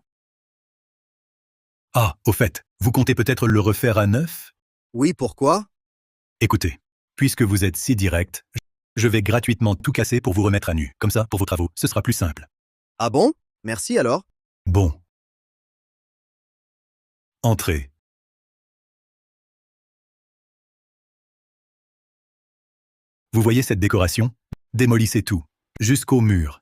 Ah, au fait, vous comptez peut-être le refaire à neuf?
Oui, pourquoi?
Écoutez, puisque vous êtes si direct, je vais gratuitement tout casser pour vous remettre à nu. Comme ça, pour vos travaux, ce sera plus simple.
Ah bon? Merci alors.
Bon. Entrez. Vous voyez cette décoration? Démolissez tout, jusqu'au mur.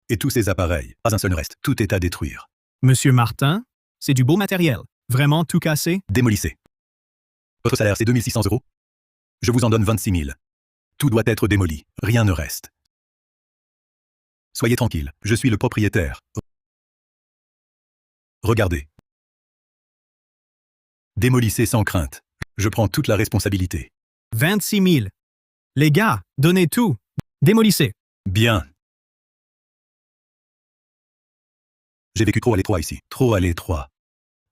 Et tous ces appareils, pas un seul ne reste, tout est à détruire.
Monsieur Martin, c'est du beau matériel. Vraiment tout cassé?
Démolissez. Votre salaire, c'est 2 600 euros. Je vous en donne 26 000. Tout doit être démoli, rien ne reste. Soyez tranquille, je suis le propriétaire. Regardez. Démolissez sans crainte. Je prends toute la responsabilité.
26 000. Les gars, donnez tout. Démolissez.
Bien. J'ai vécu trop à l'étroit ici, trop à l'étroit.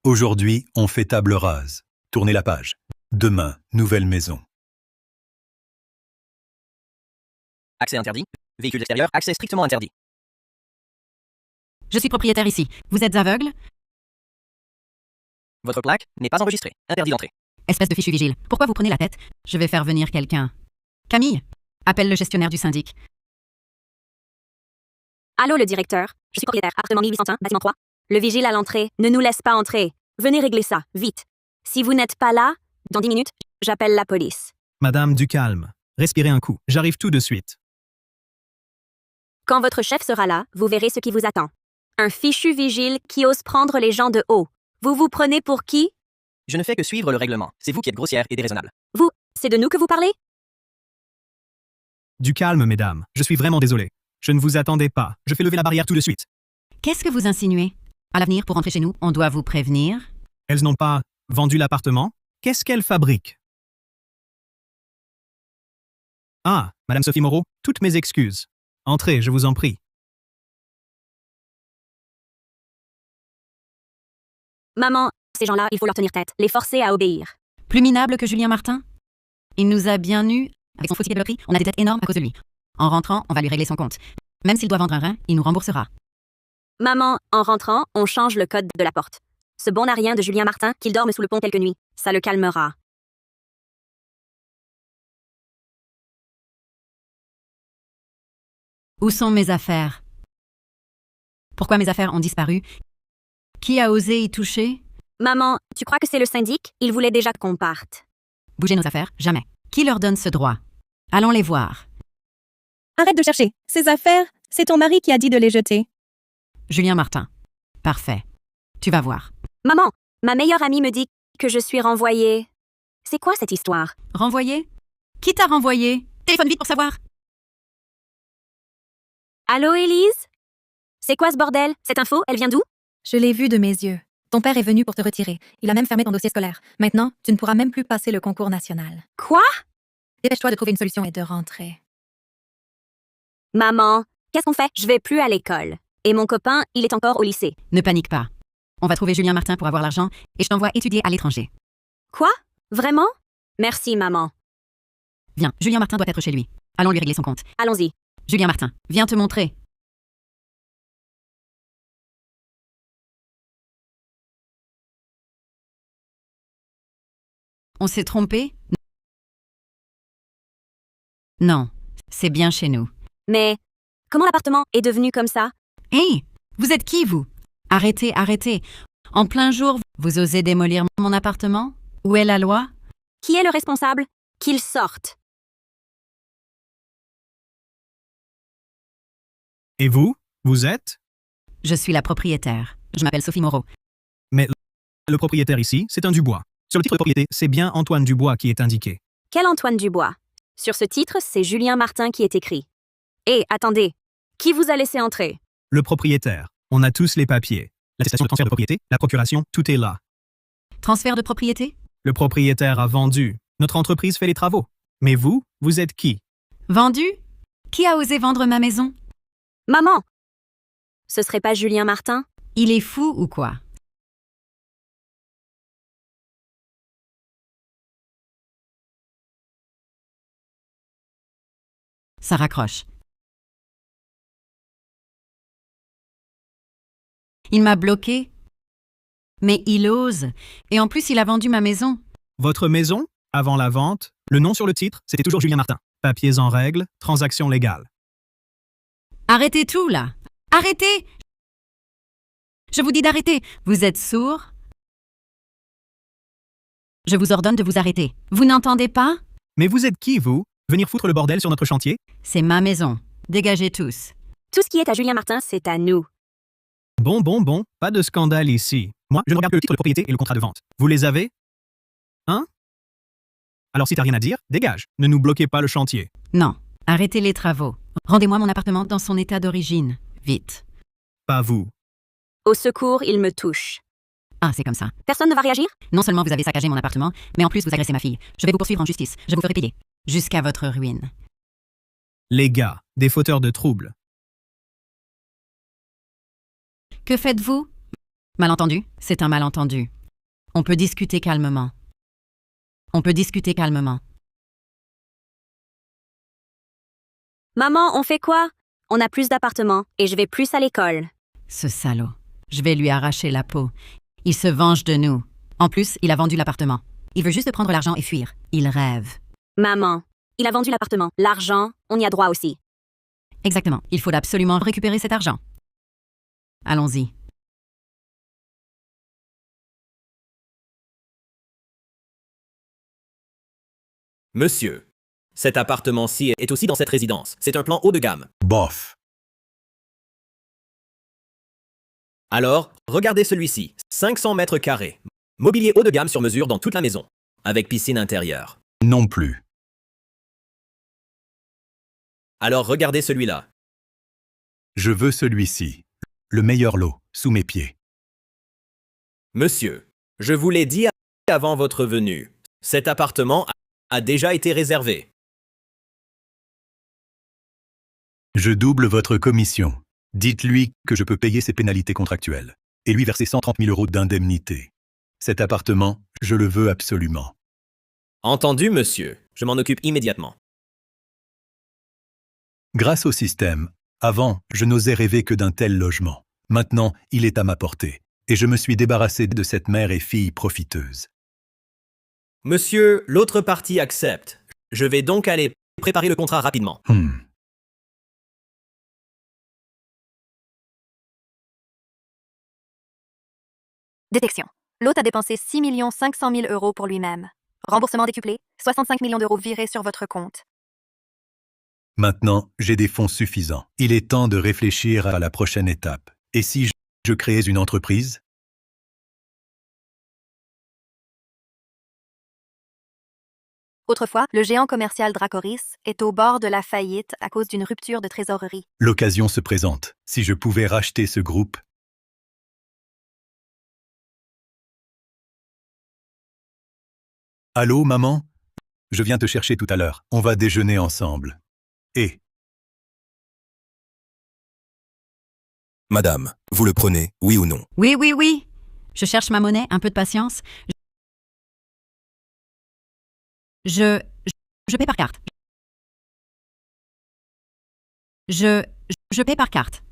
Aujourd'hui, on fait table rase. Tournez la page. Demain, nouvelle maison.
Accès interdit. Véhicule extérieur, accès strictement interdit.
Je suis propriétaire ici. Vous êtes aveugle?
Votre plaque n'est pas enregistrée. Interdit d'entrée.
Espèce de fichu vigile. Pourquoi vous prenez la tête? Je vais faire venir quelqu'un. Camille, appelle le gestionnaire du syndic.
Allô, le directeur. Je suis propriétaire. Appartement 1801, bâtiment 3. Le vigile à l'entrée ne nous laisse pas entrer. Venez régler ça, vite. Si vous n'êtes pas là, dans 10 minutes, j'appelle la police.
Madame, du calme. Respirez un coup. J'arrive tout de suite.
Quand votre chef sera là, vous verrez ce qui vous attend. Un fichu vigile qui ose prendre les gens de haut. Vous vous prenez pour qui?
Je ne fais que suivre le règlement. C'est vous qui êtes grossière et déraisonnable.
Vous, c'est de nous que vous parlez?
Du calme, mesdames. Je suis vraiment désolé. Je ne vous attendais pas. Je fais lever la barrière tout de suite.
Qu'est-ce que vous insinuez? À l'avenir, pour rentrer chez nous, on doit vous prévenir.
Elles n'ont pas vendu l'appartement? Qu'est-ce qu'elles fabriquent? Ah, Madame Sophie Moreau, toutes mes excuses. Entrez, je vous en prie.
Maman, ces gens-là, il faut leur tenir tête, les forcer à obéir.
Plus minable que Julien Martin? Il nous a bien eus. Avec son faux ticket de loterie, on a des dettes énormes à cause de lui. En rentrant, on va lui régler son compte. Même s'il doit vendre un rein, il nous remboursera.
Maman, en rentrant, on change le code de la porte. Ce bon n'a rien de Julien Martin, qu'il dorme sous le pont quelques nuits. Ça le calmera.
Où sont mes affaires? Pourquoi mes affaires ont disparu? Qui a osé y toucher?
Maman, tu crois que c'est le syndic? Il voulait déjà qu'on parte.
Bouger nos affaires? Jamais. Qui leur donne ce droit? Allons les voir.
Arrête de chercher. Ces affaires, c'est ton mari qui a dit de les jeter.
Julien Martin. Parfait. Tu vas voir.
Maman, ma meilleure amie me dit que je suis renvoyée. C'est quoi cette histoire?
Renvoyé? Qui t'a renvoyé? Téléphone vite pour savoir.
Allô, Élise? C'est quoi ce bordel? Cette info, elle vient d'où?
Je l'ai vu de mes yeux. Ton père est venu pour te retirer. Il a même fermé ton dossier scolaire. Maintenant, tu ne pourras même plus passer le concours national.
Quoi?
Dépêche-toi de trouver une solution et de rentrer.
Maman, qu'est-ce qu'on fait? Je vais plus à l'école. Et mon copain, il est encore au lycée.
Ne panique pas. On va trouver Julien Martin pour avoir l'argent et je t'envoie étudier à l'étranger.
Quoi? Vraiment? Merci, maman.
Viens, Julien Martin doit être chez lui. Allons lui régler son compte.
Allons-y.
Julien Martin, viens te montrer. On s'est trompé? Non, c'est bien chez nous.
Mais comment l'appartement est devenu comme ça?
Hé, vous êtes qui, vous? Arrêtez, arrêtez. En plein jour, vous osez démolir mon appartement? Où est la loi?
Qui est le responsable? Qu'il sorte.
Et vous? Vous êtes?
Je suis la propriétaire. Je m'appelle Sophie Moreau.
Mais le propriétaire ici, c'est un Dubois. Sur le titre de propriété, c'est bien Antoine Dubois qui est indiqué.
Quel Antoine Dubois? Sur ce titre, c'est Julien Martin qui est écrit. Et attendez, qui vous a laissé entrer?
Le propriétaire. On a tous les papiers. L'attestation de transfert de propriété, la procuration, tout est là.
Transfert de propriété?
Le propriétaire a vendu. Notre entreprise fait les travaux. Mais vous, vous êtes qui?
Vendu? Qui a osé vendre ma maison?
Maman! Ce serait pas Julien Martin?
Il est fou ou quoi? Ça raccroche. Il m'a bloqué. Mais il ose. Et en plus, il a vendu ma maison.
Votre maison, avant la vente, le nom sur le titre, c'était toujours Julien Martin. Papiers en règle, transaction légale.
Arrêtez tout, là. Arrêtez! Je vous dis d'arrêter. Vous êtes sourd? Je vous ordonne de vous arrêter. Vous n'entendez pas?
Mais vous êtes qui, vous? Venir foutre le bordel sur notre chantier?
C'est ma maison. Dégagez tous.
Tout ce qui est à Julien Martin, c'est à nous.
Bon, pas de scandale ici. Moi, je ne regarde que le titre de propriété et le contrat de vente. Vous les avez? Hein? Alors si t'as rien à dire, dégage. Ne nous bloquez pas le chantier.
Non. Arrêtez les travaux. Rendez-moi mon appartement dans son état d'origine. Vite.
Pas vous.
Au secours, il me touche.
Ah, c'est comme ça.
Personne ne va réagir?
Non seulement vous avez saccagé mon appartement, mais en plus vous agressez ma fille. Je vais vous poursuivre en justice. Je vous ferai payer. Jusqu'à votre ruine.
Les gars, des fauteurs de troubles.
Que faites-vous? Malentendu? C'est un malentendu. On peut discuter calmement. On peut discuter calmement.
Maman, on fait quoi? On a plus d'appartements et je vais plus à l'école.
Ce salaud. Je vais lui arracher la peau. Il se venge de nous. En plus, il a vendu l'appartement. Il veut juste prendre l'argent et fuir. Il rêve.
Maman, il a vendu l'appartement. L'argent, on y a droit aussi.
Exactement. Il faut absolument récupérer cet argent. Allons-y.
Monsieur, cet appartement-ci est aussi dans cette résidence. C'est un plan haut de gamme.
Bof.
Alors, regardez celui-ci. 500 mètres carrés. Mobilier haut de gamme sur mesure dans toute la maison. Avec piscine intérieure.
Non plus.
Alors regardez celui-là.
Je veux celui-ci. Le meilleur lot, sous mes pieds.
Monsieur, je vous l'ai dit avant votre venue. Cet appartement a déjà été réservé.
Je double votre commission. Dites-lui que je peux payer ses pénalités contractuelles et lui verser 130 000 € d'indemnité. Cet appartement, je le veux absolument.
Entendu, monsieur. Je m'en occupe immédiatement.
Grâce au système, avant, je n'osais rêver que d'un tel logement. Maintenant, il est à ma portée et je me suis débarrassé de cette mère et fille profiteuse.
Monsieur, l'autre partie accepte. Je vais donc aller préparer le contrat rapidement.
Détection. L'hôte a dépensé 6 500 000 € pour lui-même. Remboursement décuplé, 65 millions d'euros virés sur votre compte.
Maintenant, j'ai des fonds suffisants. Il est temps de réfléchir à la prochaine étape. Et si je créais une entreprise?
Autrefois, le géant commercial Dracoris est au bord de la faillite à cause d'une rupture de trésorerie.
L'occasion se présente. Si je pouvais racheter ce groupe. Allô, maman? Je viens te chercher tout à l'heure. On va déjeuner ensemble. Et...
Madame, vous le prenez, oui ou non?
Oui, oui, oui. Je cherche ma monnaie, un peu de patience. Je paie par carte. Je paie par carte.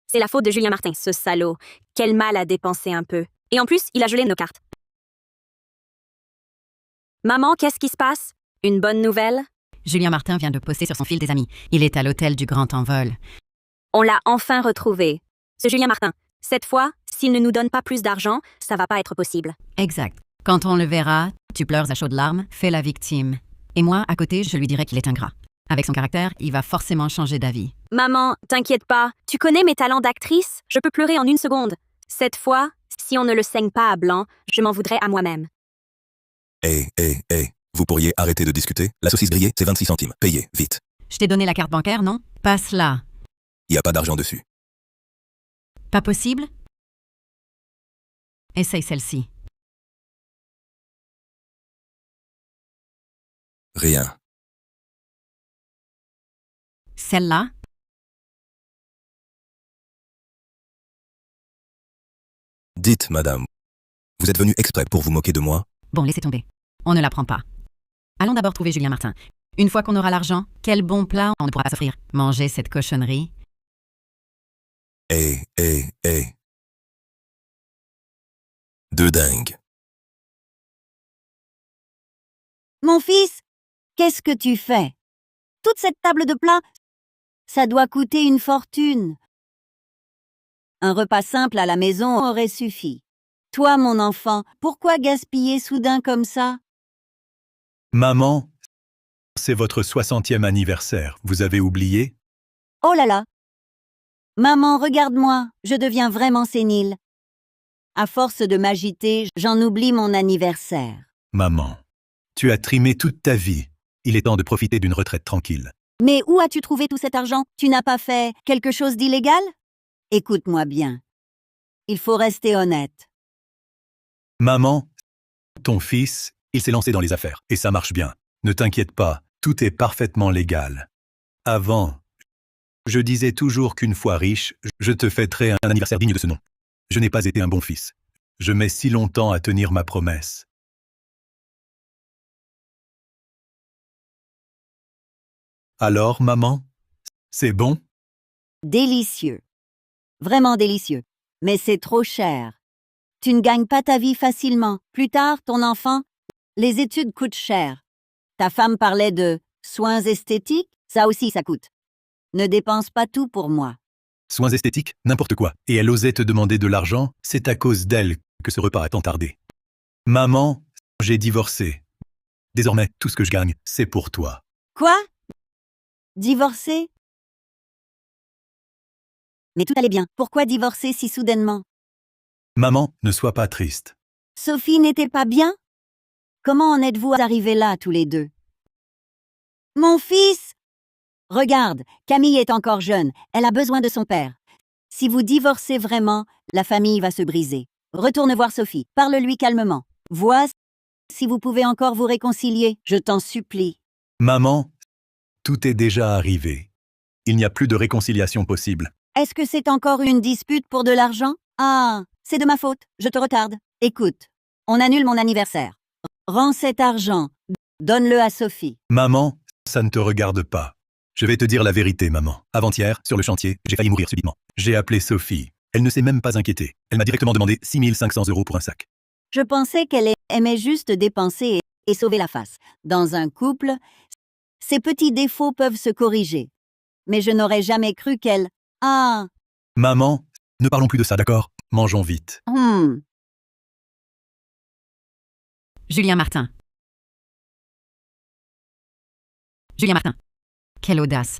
C'est la faute de Julien Martin, ce salaud. Quel mal à dépenser un peu. Et en plus, il a gelé nos cartes. Maman, qu'est-ce qui se passe? Une bonne nouvelle?
Julien Martin vient de poster sur son fil des amis. Il est à l'hôtel du Grand Envol.
On l'a enfin retrouvé. Ce Julien Martin. Cette fois, s'il ne nous donne pas plus d'argent, ça va pas être possible.
Exact. Quand on le verra, tu pleures à chaudes larmes, fais la victime. Et moi, à côté, je lui dirai qu'il est ingrat. Avec son caractère, il va forcément changer d'avis.
Maman, t'inquiète pas. Tu connais mes talents d'actrice? Je peux pleurer en 1 seconde. Cette fois, si on ne le saigne pas à blanc, je m'en voudrais à moi-même.
Hé, vous pourriez arrêter de discuter? La saucisse grillée, c'est 26 centimes. Payez, vite.
Je t'ai donné la carte bancaire, non? Passe là.
Il n'y a pas d'argent dessus.
Pas possible? Essaye celle-ci.
Rien.
Celle-là?
Dites, madame. Vous êtes venue exprès pour vous moquer de moi?
Bon, laissez tomber. On ne la prend pas. Allons d'abord trouver Julien Martin. Une fois qu'on aura l'argent, quel bon plat on ne pourra pas s'offrir? Manger cette cochonnerie?
Hé. De dingue.
Mon fils, qu'est-ce que tu fais? Toute cette table de plats, ça doit coûter une fortune. Un repas simple à la maison aurait suffi. Toi, mon enfant, pourquoi gaspiller soudain comme ça?
Maman, c'est votre 60e anniversaire. Vous avez oublié?
Oh là là! Maman, regarde-moi, je deviens vraiment sénile. À force de m'agiter, j'en oublie mon anniversaire.
Maman, tu as trimé toute ta vie. Il est temps de profiter d'une retraite tranquille.
Mais où as-tu trouvé tout cet argent? Tu n'as pas fait quelque chose d'illégal? Écoute-moi bien. Il faut rester honnête.
Maman, ton fils, il s'est lancé dans les affaires, et ça marche bien. Ne t'inquiète pas, tout est parfaitement légal. Avant, je disais toujours qu'une fois riche, je te fêterais un anniversaire digne de ce nom. Je n'ai pas été un bon fils. Je mets si longtemps à tenir ma promesse. Alors, maman, c'est bon?
Délicieux. Vraiment délicieux. Mais c'est trop cher. Tu ne gagnes pas ta vie facilement. Plus tard, ton enfant, les études coûtent cher. Ta femme parlait de soins esthétiques, ça aussi ça coûte. Ne dépense pas tout pour moi.
Soins esthétiques, n'importe quoi. Et elle osait te demander de l'argent, c'est à cause d'elle que ce repas a tant tardé. Maman, j'ai divorcé. Désormais, tout ce que je gagne, c'est pour toi.
Quoi? Divorcer? Mais tout allait bien. Pourquoi divorcer si soudainement?
Maman, ne sois pas triste.
Sophie n'était pas bien? Comment en êtes-vous arrivés là, tous les deux? Mon fils! Regarde, Camille est encore jeune, elle a besoin de son père. Si vous divorcez vraiment, la famille va se briser. Retourne voir Sophie, parle-lui calmement. Vois si vous pouvez encore vous réconcilier, je t'en supplie.
Maman, tout est déjà arrivé. Il n'y a plus de réconciliation possible.
Est-ce que c'est encore une dispute pour de l'argent? Ah, c'est de ma faute, je te retarde. Écoute, on annule mon anniversaire. Rends cet argent, donne-le à Sophie.
Maman, ça ne te regarde pas. Je vais te dire la vérité, maman. Avant-hier, sur le chantier, j'ai failli mourir subitement. J'ai appelé Sophie. Elle ne s'est même pas inquiétée. Elle m'a directement demandé 6 500 € pour un sac.
Je pensais qu'elle aimait juste dépenser et sauver la face. Dans un couple, ces petits défauts peuvent se corriger. Mais je n'aurais jamais cru qu'elle... Ah!
Maman, ne parlons plus de ça, d'accord? Mangeons vite.
Julien Martin. Julien Martin. Quelle audace.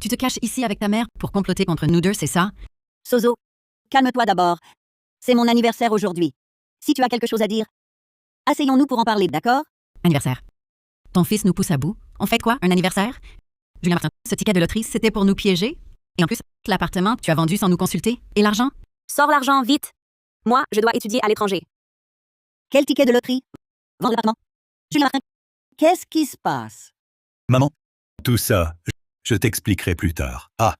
Tu te caches ici avec ta mère pour comploter contre nous deux, c'est ça?
Sozo, calme-toi d'abord. C'est mon anniversaire aujourd'hui. Si tu as quelque chose à dire, asseyons-nous pour en parler, d'accord?
Anniversaire. Ton fils nous pousse à bout. On fait quoi, un anniversaire? Julien Martin, ce ticket de loterie, c'était pour nous piéger? Et en plus, l'appartement, tu as vendu sans nous consulter? Et l'argent?
Sors l'argent, vite. Moi, je dois étudier à l'étranger.
Quel ticket de loterie? Vendre l'appartement? Julien Martin, qu'est-ce qui se passe?
Maman, tout ça, je t'expliquerai plus tard. Ah!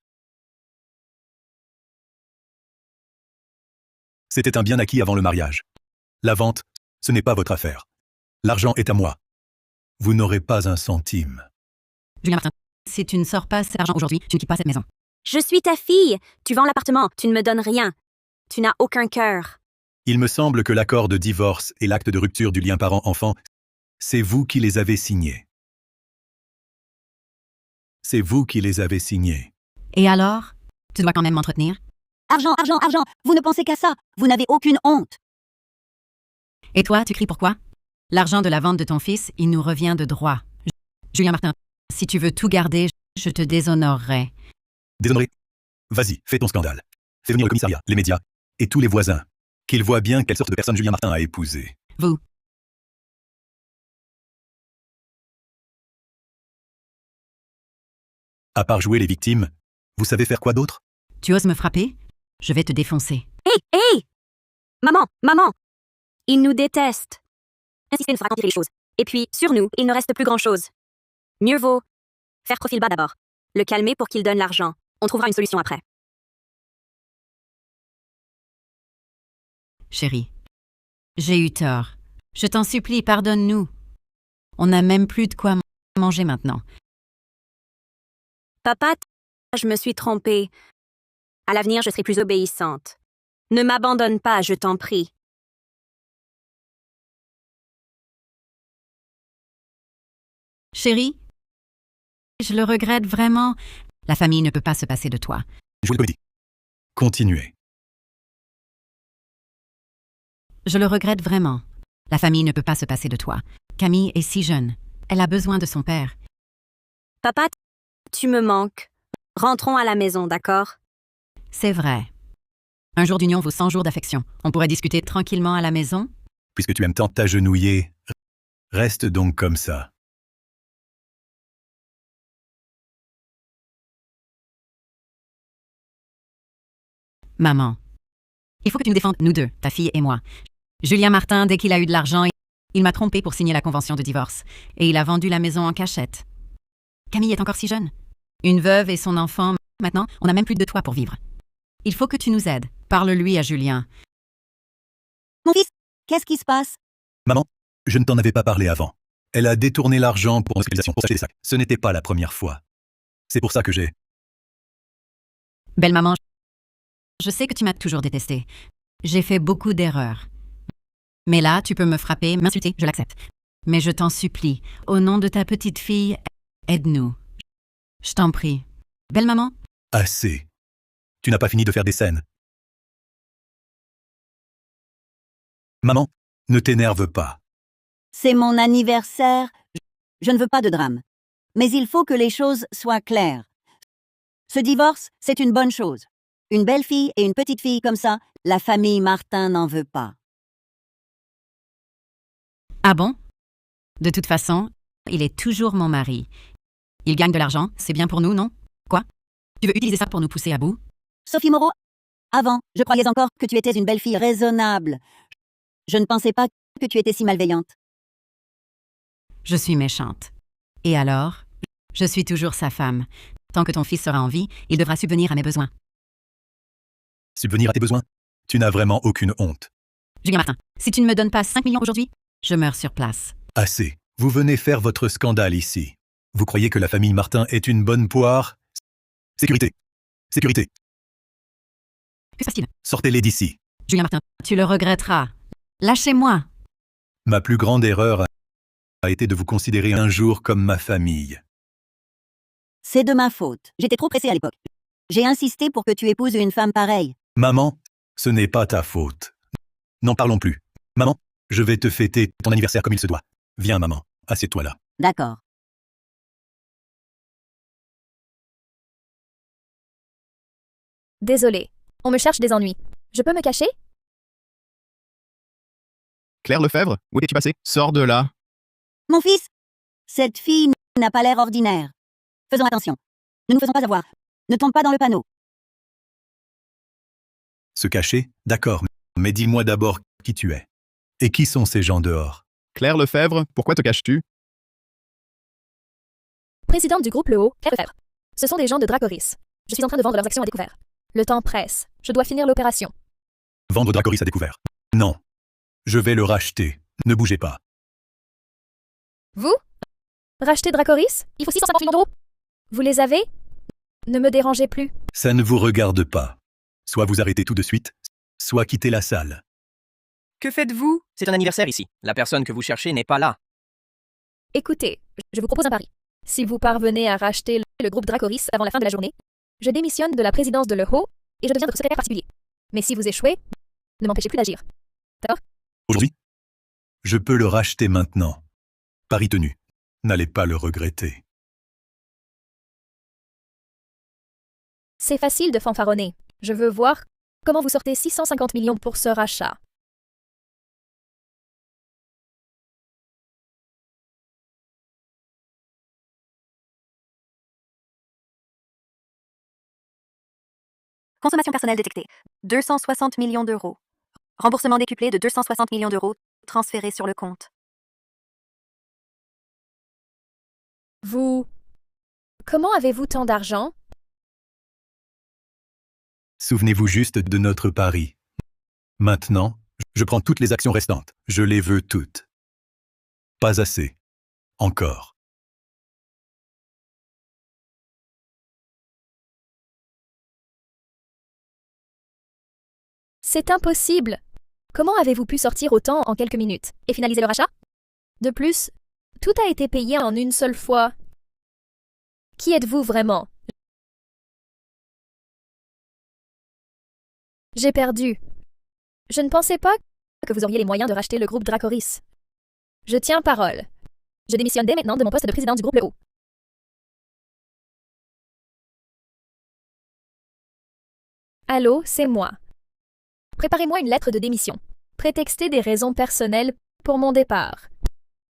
C'était un bien acquis avant le mariage. La vente, ce n'est pas votre affaire. L'argent est à moi. Vous n'aurez pas un centime.
Julien Martin, si tu ne sors pas cet argent aujourd'hui, tu ne quittes pas cette maison.
Je suis ta fille. Tu vends l'appartement, tu ne me donnes rien. Tu n'as aucun cœur.
Il me semble que l'accord de divorce et l'acte de rupture du lien parent-enfant, c'est vous qui les avez signés. C'est vous qui les avez signés.
Et alors? Tu dois quand même m'entretenir?
Argent, argent, argent. Vous ne pensez qu'à ça. Vous n'avez aucune honte.
Et toi, tu cries pourquoi? L'argent de la vente de ton fils, il nous revient de droit. Julien Martin, si tu veux tout garder, je te déshonorerai.
Déshonoré? Vas-y, fais ton scandale. Fais venir le commissariat, les médias et tous les voisins. Qu'ils voient bien quelle sorte de personne Julien Martin a épousé.
Vous.
À part jouer les victimes, vous savez faire quoi d'autre?
Tu oses me frapper? Je vais te défoncer.
Hé, hé! Maman, maman! Il nous déteste. Insister ne fera qu'empirer les choses. Et puis, sur nous, il ne reste plus grand-chose. Mieux vaut faire profil bas d'abord. Le calmer pour qu'il donne l'argent. On trouvera une solution après.
Chérie, j'ai eu tort. Je t'en supplie, pardonne-nous. On n'a même plus de quoi manger maintenant.
Papa, je me suis trompée. À l'avenir, je serai plus obéissante. Ne m'abandonne pas, je t'en prie.
Chérie, je le regrette vraiment. La famille ne peut pas se passer de toi.
Jouez le comédie. Continuez.
Je le regrette vraiment. La famille ne peut pas se passer de toi. Camille est si jeune. Elle a besoin de son père.
Papa, tu me manques. Rentrons à la maison, d'accord?
C'est vrai. Un jour d'union vaut 100 jours d'affection. On pourrait discuter tranquillement à la maison?
Puisque tu aimes tant t'agenouiller, reste donc comme ça.
Maman, il faut que tu nous défendes, nous deux, ta fille et moi. Julien Martin, dès qu'il a eu de l'argent, il m'a trompé pour signer la convention de divorce. Et il a vendu la maison en cachette. Camille est encore si jeune. Une veuve et son enfant. Maintenant, on n'a même plus de toit pour vivre. Il faut que tu nous aides. Parle-lui à Julien.
Mon fils, qu'est-ce qui se passe?
Maman, je ne t'en avais pas parlé avant. Elle a détourné l'argent pour l'hospitalisation, pour acheter des sacs. Ce n'était pas la première fois. C'est pour ça que j'ai...
Belle maman, je sais que tu m'as toujours détesté. J'ai fait beaucoup d'erreurs. Mais là, tu peux me frapper, m'insulter, je l'accepte. Mais je t'en supplie, au nom de ta petite fille, aide-nous. Je t'en prie. Belle maman?
Assez. Tu n'as pas fini de faire des scènes. Maman, ne t'énerve pas.
C'est mon anniversaire. Je ne veux pas de drame. Mais il faut que les choses soient claires. Ce divorce, c'est une bonne chose. Une belle fille et une petite fille comme ça, la famille Martin n'en veut pas.
Ah bon? De toute façon, il est toujours mon mari. Il gagne de l'argent, c'est bien pour nous, non? Quoi? Tu veux utiliser ça pour nous pousser à bout?
Sophie Moreau, avant, je croyais encore que tu étais une belle fille raisonnable. Je ne pensais pas que tu étais si malveillante.
Je suis méchante. Et alors? Je suis toujours sa femme. Tant que ton fils sera en vie, il devra subvenir à mes besoins.
Subvenir à tes besoins? Tu n'as vraiment aucune honte.
Julien Martin, si tu ne me donnes pas 5 millions aujourd'hui, je meurs sur place.
Assez. Vous venez faire votre scandale ici. Vous croyez que la famille Martin est une bonne poire? Sécurité. Sécurité.
Que se passe-t-il?
Sortez-les d'ici.
Julien Martin, tu le regretteras. Lâchez-moi.
Ma plus grande erreur a été de vous considérer un jour comme ma famille.
C'est de ma faute. J'étais trop pressée à l'époque. J'ai insisté pour que tu épouses une femme pareille.
Maman, ce n'est pas ta faute. N'en parlons plus. Maman, je vais te fêter ton anniversaire comme il se doit. Viens, maman, assieds-toi là.
D'accord.
Désolée, on me cherche des ennuis. Je peux me cacher?
Claire Lefebvre, où es-tu passée? Sors de là.
Mon fils, cette fille n'a pas l'air ordinaire. Faisons attention. Ne nous faisons pas avoir. Ne tombe pas dans le panneau.
Se cacher? D'accord, mais dis-moi d'abord qui tu es. Et qui sont ces gens dehors?
Claire Lefebvre, pourquoi te caches-tu?
Présidente du groupe Le Haut, Claire Lefebvre. Ce sont des gens de Dracoris. Je suis en train de vendre leurs actions à découvert. Le temps presse. Je dois finir l'opération.
Vendre Dracoris à découvert? Non. Je vais le racheter. Ne bougez pas.
Vous? Racheter Dracoris? Il faut 650 millions d'euros. Vous les avez? Ne me dérangez plus.
Ça ne vous regarde pas. Soit vous arrêtez tout de suite, soit quittez la salle.
Que faites-vous? C'est un anniversaire ici. La personne que vous cherchez n'est pas là.
Écoutez, je vous propose un pari. Si vous parvenez à racheter le groupe Dracoris avant la fin de la journée, je démissionne de la présidence de l'Euro et je deviens votre secrétaire particulier. Mais si vous échouez, ne m'empêchez plus d'agir. D'accord?
Aujourd'hui, je peux le racheter maintenant. Pari tenu. N'allez pas le regretter.
C'est facile de fanfaronner. Je veux voir comment vous sortez 650 millions pour ce rachat.
Consommation personnelle détectée. 260 millions d'euros. Remboursement décuplé de 260 millions d'euros transférés sur le compte.
Vous... Comment avez-vous tant d'argent?
Souvenez-vous juste de notre pari. Maintenant, je prends toutes les actions restantes. Je les veux toutes. Pas assez. Encore.
C'est impossible. Comment avez-vous pu sortir autant en quelques minutes et finaliser le rachat? De plus, tout a été payé en une seule fois. Qui êtes-vous vraiment? J'ai perdu. Je ne pensais pas que vous auriez les moyens de racheter le groupe Dracoris. Je tiens parole. Je démissionne dès maintenant de mon poste de président du groupe Le Haut. Allô, c'est moi. Préparez-moi une lettre de démission. Prétextez des raisons personnelles pour mon départ.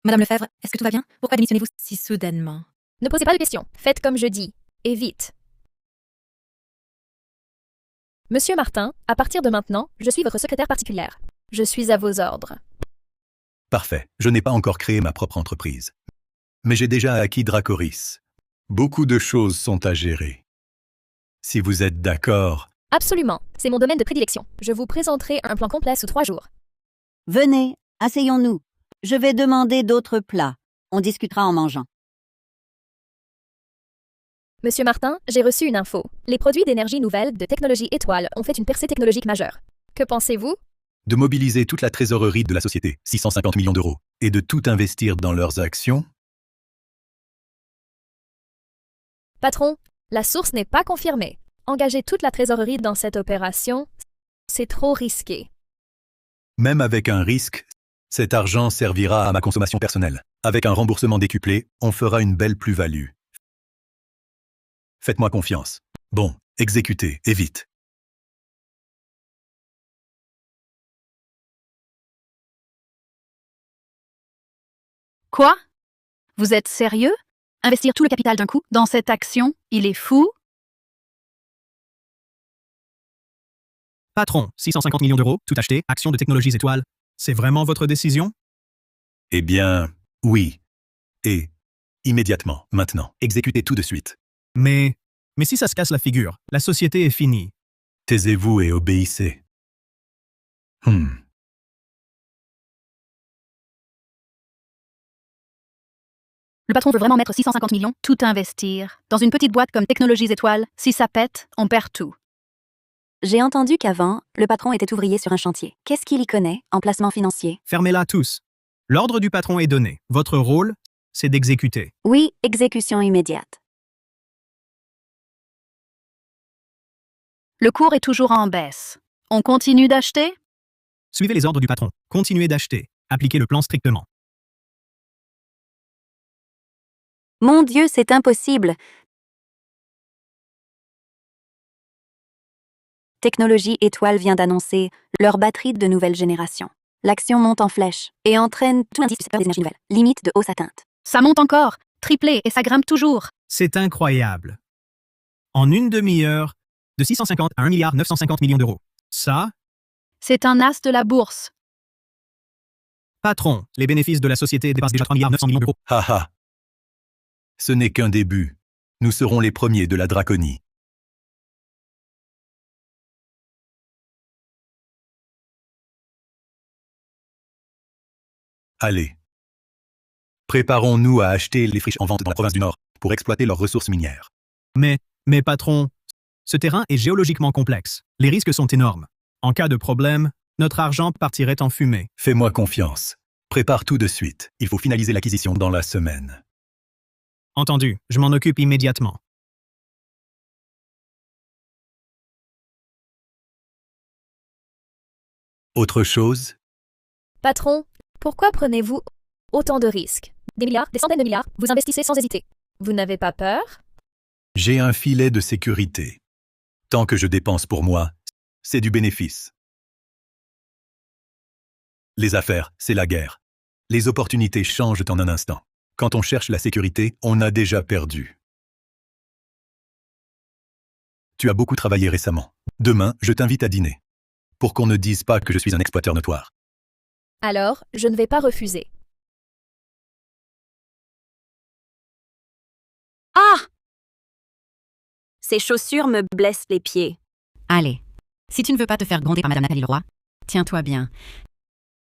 Madame Lefebvre, est-ce que tout va bien? Pourquoi démissionnez-vous si soudainement?
Ne posez pas de questions. Faites comme je dis. Et vite. Monsieur Martin, à partir de maintenant, je suis votre secrétaire particulière. Je suis à vos ordres.
Parfait. Je n'ai pas encore créé ma propre entreprise. Mais j'ai déjà acquis Dracoris. Beaucoup de choses sont à gérer. Si vous êtes d'accord...
Absolument. C'est mon domaine de prédilection. Je vous présenterai un plan complet sous 3 jours.
Venez, asseyons-nous. Je vais demander d'autres plats. On discutera en mangeant.
Monsieur Martin, j'ai reçu une info. Les produits d'énergie nouvelle de Technologie Étoile ont fait une percée technologique majeure. Que pensez-vous?
De mobiliser toute la trésorerie de la société, 650 millions d'euros, et de tout investir dans leurs actions?
Patron, la source n'est pas confirmée. Engager toute la trésorerie dans cette opération, c'est trop risqué.
Même avec un risque, cet argent servira à ma consommation personnelle. Avec un remboursement décuplé, on fera une belle plus-value. Faites-moi confiance. Bon, exécutez, et vite.
Quoi? Vous êtes sérieux? Investir tout le capital d'un coup dans cette action, il est fou?
Patron, 650 millions d'euros, tout acheté, action de Technologies Étoiles. C'est vraiment votre décision?
Eh bien, oui. Et immédiatement, maintenant, exécutez tout de suite.
Mais si ça se casse la figure, la société est finie.
Taisez-vous et obéissez.
Le patron veut vraiment mettre 650 millions, tout investir. Dans une petite boîte comme Technologies Étoiles, si ça pète, on perd tout.
J'ai entendu qu'avant, le patron était ouvrier sur un chantier. Qu'est-ce qu'il y connaît en placement financier?
Fermez-la tous. L'ordre du patron est donné. Votre rôle, c'est d'exécuter.
Oui, exécution immédiate.
Le cours est toujours en baisse. On continue d'acheter?
Suivez les ordres du patron. Continuez d'acheter. Appliquez le plan strictement.
Mon Dieu, c'est impossible. Technologie Étoile vient d'annoncer leur batterie de nouvelle génération. L'action monte en flèche et entraîne tout l'indice du secteur des énergies nouvelles. Limite de hausse atteinte.
Ça monte encore, triplé, et ça grimpe toujours.
C'est incroyable. En une demi-heure, de 650 à 1 950 millions d'euros. Ça,
c'est un as de la bourse.
Patron, les bénéfices de la société dépassent déjà 3 900 millions d'euros.
Haha. Ce n'est qu'un début. Nous serons les premiers de la Draconie. Allez. Préparons-nous à acheter les friches en vente dans la province du Nord pour exploiter leurs ressources minières.
Mais patron, ce terrain est géologiquement complexe. Les risques sont énormes. En cas de problème, notre argent partirait en fumée.
Fais-moi confiance. Prépare tout de suite. Il faut finaliser l'acquisition dans la semaine.
Entendu, je m'en occupe immédiatement.
Autre chose?
Patron, pourquoi prenez-vous autant de risques? Des milliards, des centaines de milliards, vous investissez sans hésiter. Vous n'avez pas peur?
J'ai un filet de sécurité. Tant que je dépense pour moi, c'est du bénéfice. Les affaires, c'est la guerre. Les opportunités changent en un instant. Quand on cherche la sécurité, on a déjà perdu. Tu as beaucoup travaillé récemment. Demain, je t'invite à dîner. Pour qu'on ne dise pas que je suis un exploiteur notoire.
Alors, je ne vais pas refuser.
Ah! Ces chaussures me blessent les pieds.
Allez, si tu ne veux pas te faire gronder par Madame Nathalie Leroy, tiens-toi bien.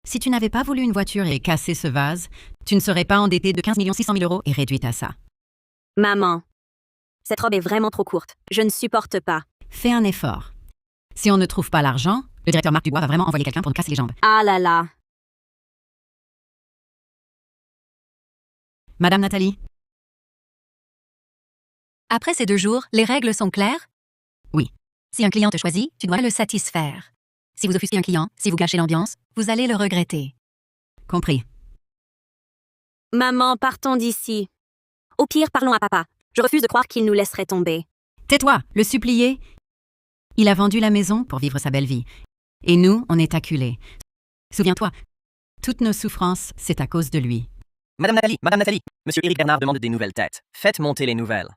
Si tu n'avais pas voulu une voiture et cassé ce vase, tu ne serais pas endetté de 15 600 000 € et réduite à ça.
Maman, cette robe est vraiment trop courte. Je ne supporte pas.
Fais un effort. Si on ne trouve pas l'argent, le directeur Marc Dubois va vraiment envoyer quelqu'un pour nous casser les jambes.
Ah là là.
Madame Nathalie?
Après ces 2 jours, les règles sont claires?
Oui.
Si un client te choisit, tu dois le satisfaire. Si vous offusquez un client, si vous gâchez l'ambiance, vous allez le regretter.
Compris.
Maman, partons d'ici. Au pire, parlons à papa. Je refuse de croire qu'il nous laisserait tomber.
Tais-toi, le supplier. Il a vendu la maison pour vivre sa belle vie. Et nous, on est acculés. Souviens-toi, toutes nos souffrances, c'est à cause de lui.
Madame Nathalie, Monsieur Éric Bernard demande des nouvelles têtes. Faites monter les nouvelles.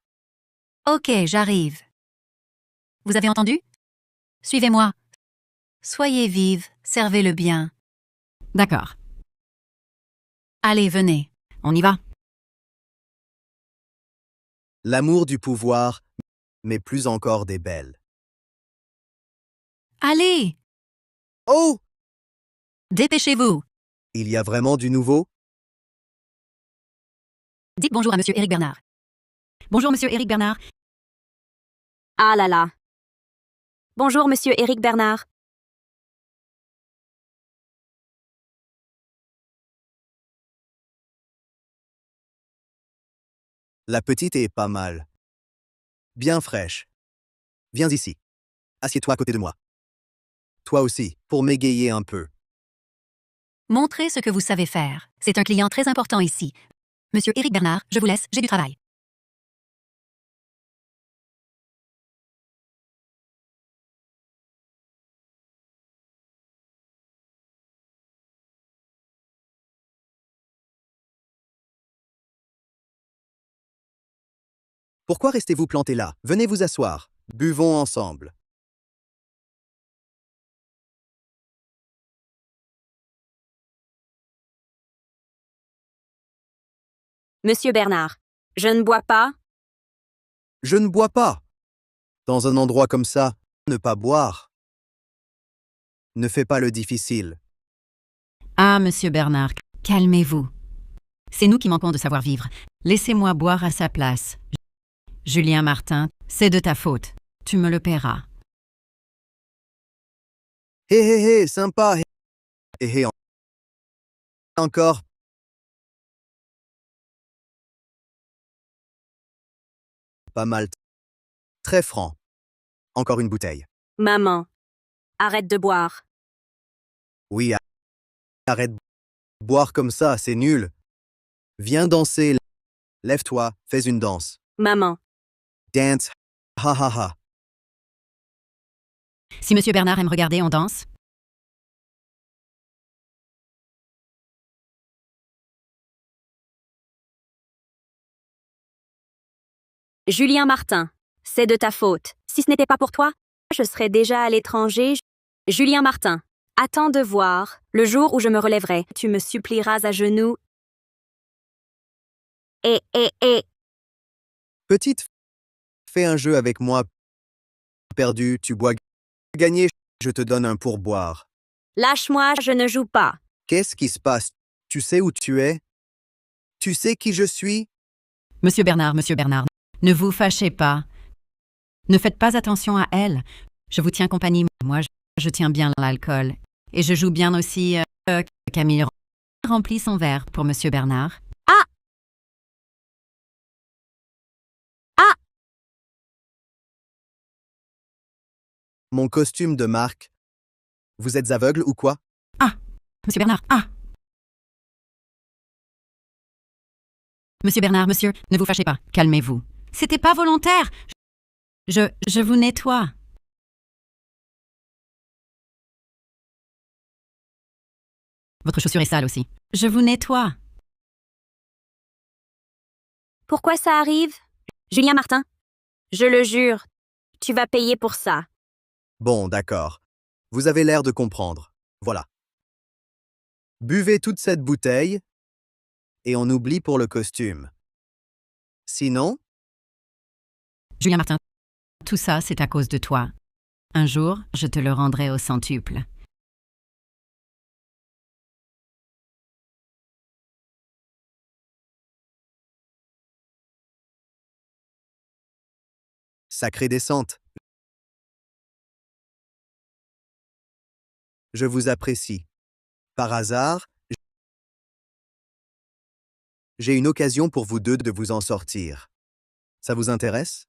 Ok, j'arrive. Vous avez entendu? Suivez-moi. Soyez vive, servez-le bien.
D'accord.
Allez, venez.
On y va.
L'amour du pouvoir, mais plus encore des belles.
Allez!
Oh!
Dépêchez-vous.
Il y a vraiment du nouveau?
Dites bonjour à Monsieur Éric Bernard.
Bonjour, Monsieur Éric Bernard.
Ah là là. Bonjour, Monsieur Éric Bernard.
La petite est pas mal. Bien fraîche. Viens ici. Assieds-toi à côté de moi. Toi aussi, pour m'égayer un peu.
Montrez ce que vous savez faire. C'est un client très important ici. Monsieur Éric Bernard, je vous laisse, j'ai du travail.
Pourquoi restez-vous planté là? Venez vous asseoir. Buvons ensemble.
Monsieur Bernard, je ne bois pas.
Je ne bois pas. Dans un endroit comme ça, ne pas boire. Ne fais pas le difficile.
Ah, Monsieur Bernard, calmez-vous. C'est nous qui manquons de savoir-vivre. Laissez-moi boire à sa place. Julien Martin, c'est de ta faute. Tu me le paieras.
Hé hé hé, sympa. Hé hé. Encore. Pas mal. Très franc. Encore une bouteille.
Maman, arrête de boire.
Oui, arrête. Boire comme ça, c'est nul. Viens danser. Lève-toi, fais une danse.
Maman.
Dance. Ha ha ha.
Si Monsieur Bernard aime regarder, on danse.
Julien Martin, c'est de ta faute. Si ce n'était pas pour toi, je serais déjà à l'étranger. Julien Martin, attends de voir. Le jour où je me relèverai, tu me supplieras à genoux. Et.
Petite, fais un jeu avec moi. Perdu, tu bois. Gagné, je te donne un pourboire.
Lâche-moi, je ne joue pas.
Qu'est-ce qui se passe? Tu sais où tu es? Tu sais qui je suis?
Monsieur Bernard, ne vous fâchez pas. Ne faites pas attention à elle. Je vous tiens compagnie. Moi, je tiens bien l'alcool. Et je joue bien aussi. Camille remplit son verre pour Monsieur Bernard.
Mon costume de marque. Vous êtes aveugle ou quoi?
Ah, Monsieur Bernard, ah! Monsieur Bernard, monsieur, ne vous fâchez pas, calmez-vous. C'était pas volontaire. Je vous nettoie. Votre chaussure est sale aussi. Je vous nettoie.
Pourquoi ça arrive? Julien Martin, je le jure, tu vas payer pour ça.
Bon, d'accord. Vous avez l'air de comprendre. Voilà. Buvez toute cette bouteille et on oublie pour le costume. Sinon,
Julien Martin, tout ça, c'est à cause de toi. Un jour, je te le rendrai au centuple.
sacrée descente. Je vous apprécie. Par hasard, j'ai une occasion pour vous deux de vous en sortir. Ça vous intéresse?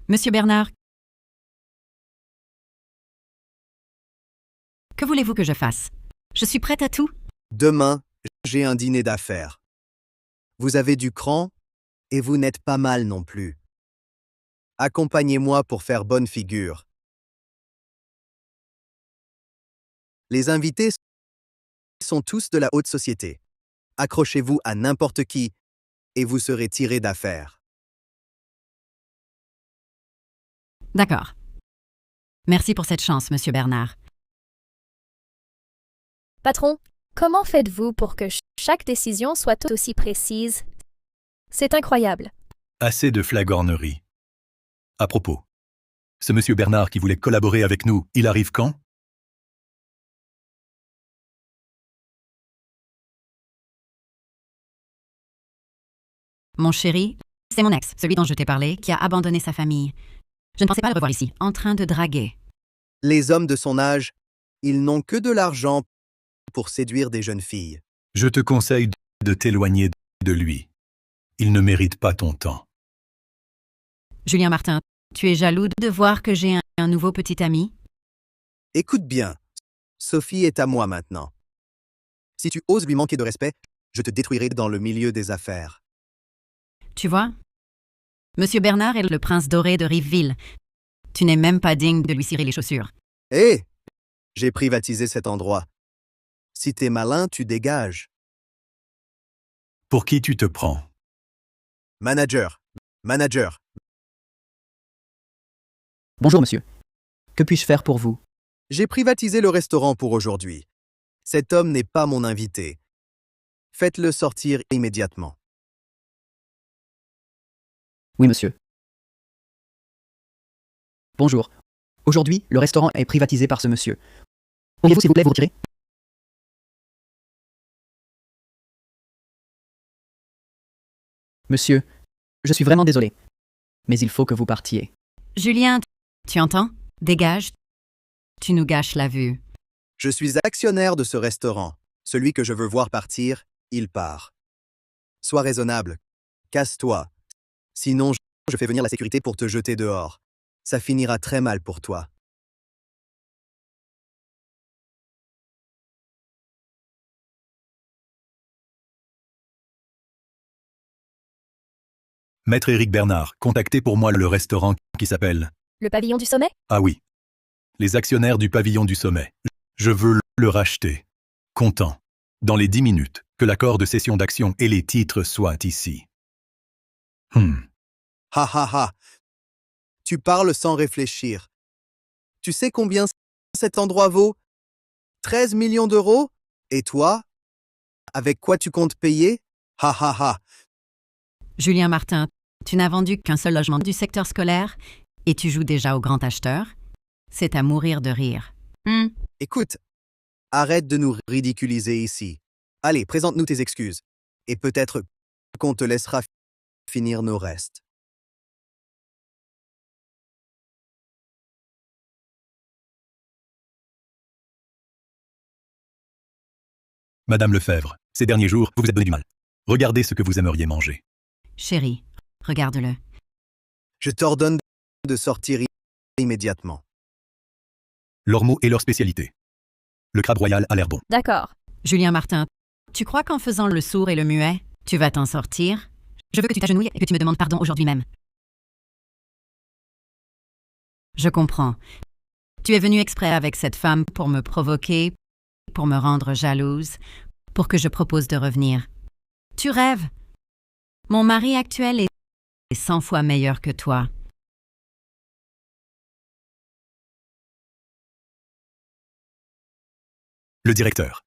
Monsieur Bernard, que voulez-vous que je fasse? Je suis prête à tout.
Demain, j'ai un dîner d'affaires. Vous avez du cran et vous n'êtes pas mal non plus. Accompagnez-moi pour faire bonne figure. Les invités sont tous de la haute société. Accrochez-vous à n'importe qui et vous serez tiré d'affaire.
D'accord. Merci pour cette chance, Monsieur Bernard.
Patron, comment faites-vous pour que chaque décision soit aussi précise? C'est incroyable.
Assez de flagornerie. À propos, ce monsieur Bernard qui voulait collaborer avec nous, il arrive quand?
Mon chéri, c'est mon ex, celui dont je t'ai parlé, qui a abandonné sa famille. Je ne pensais pas le revoir ici, en train de draguer.
Les hommes de son âge, ils n'ont que de l'argent pour séduire des jeunes filles.
Je te conseille de t'éloigner de lui. Il ne mérite pas ton temps.
Julien Martin, tu es jaloux de voir que j'ai un nouveau petit ami?
Écoute bien, Sophie est à moi maintenant. Si tu oses lui manquer de respect, je te détruirai dans le milieu des affaires.
Tu vois? Monsieur Bernard est le prince doré de Riveville. Tu n'es même pas digne de lui cirer les chaussures.
Hé! J'ai privatisé cet endroit. Si t'es malin, tu dégages.
Pour qui tu te prends?
Manager. Manager.
Bonjour, monsieur. Que puis-je faire pour vous?
J'ai privatisé le restaurant pour aujourd'hui. Cet homme n'est pas mon invité. Faites-le sortir immédiatement.
Oui, monsieur. Bonjour. Aujourd'hui, le restaurant est privatisé par ce monsieur. Pourriez-vous, s'il vous plaît, vous retirer? Monsieur, je suis vraiment désolé. Mais il faut que vous partiez.
Julien, tu entends? Dégage. Tu nous gâches la vue.
Je suis actionnaire de ce restaurant. Celui que je veux voir partir, il part. Sois raisonnable. Casse-toi. Sinon, je fais venir la sécurité pour te jeter dehors. Ça finira très mal pour toi.
Maître Éric Bernard, contactez pour moi le restaurant qui s'appelle...
Le pavillon du sommet?
Ah oui. Les actionnaires du pavillon du sommet. Je veux le racheter. Content. Dans les 10 minutes, que l'accord de cession d'actions et les titres soient ici.
Ha ha ha. Tu parles sans réfléchir. Tu sais combien cet endroit vaut? 13 millions d'euros? Et toi? Avec quoi tu comptes payer? Ha ha ha.
Julien Martin, tu n'as vendu qu'un seul logement du secteur scolaire et tu joues déjà au grand acheteur? C'est à mourir de rire.
Écoute, arrête de nous ridiculiser ici. Allez, présente-nous tes excuses. Et peut-être qu'on te laissera finir nos restes.
Madame Lefebvre, ces derniers jours, vous vous êtes donné du mal. Regardez ce que vous aimeriez manger.
Chérie, regarde-le.
Je t'ordonne de sortir immédiatement.
Leurs mots et leur spécialité. Le crabe royal a l'air bon.
D'accord.
Julien Martin, tu crois qu'en faisant le sourd et le muet, tu vas t'en sortir? Je veux que tu t'agenouilles et que tu me demandes pardon aujourd'hui même. Je comprends. Tu es venu exprès avec cette femme pour me provoquer, pour me rendre jalouse, pour que je propose de revenir. Tu rêves. Mon mari actuel est 100 fois meilleur que toi.
Le directeur.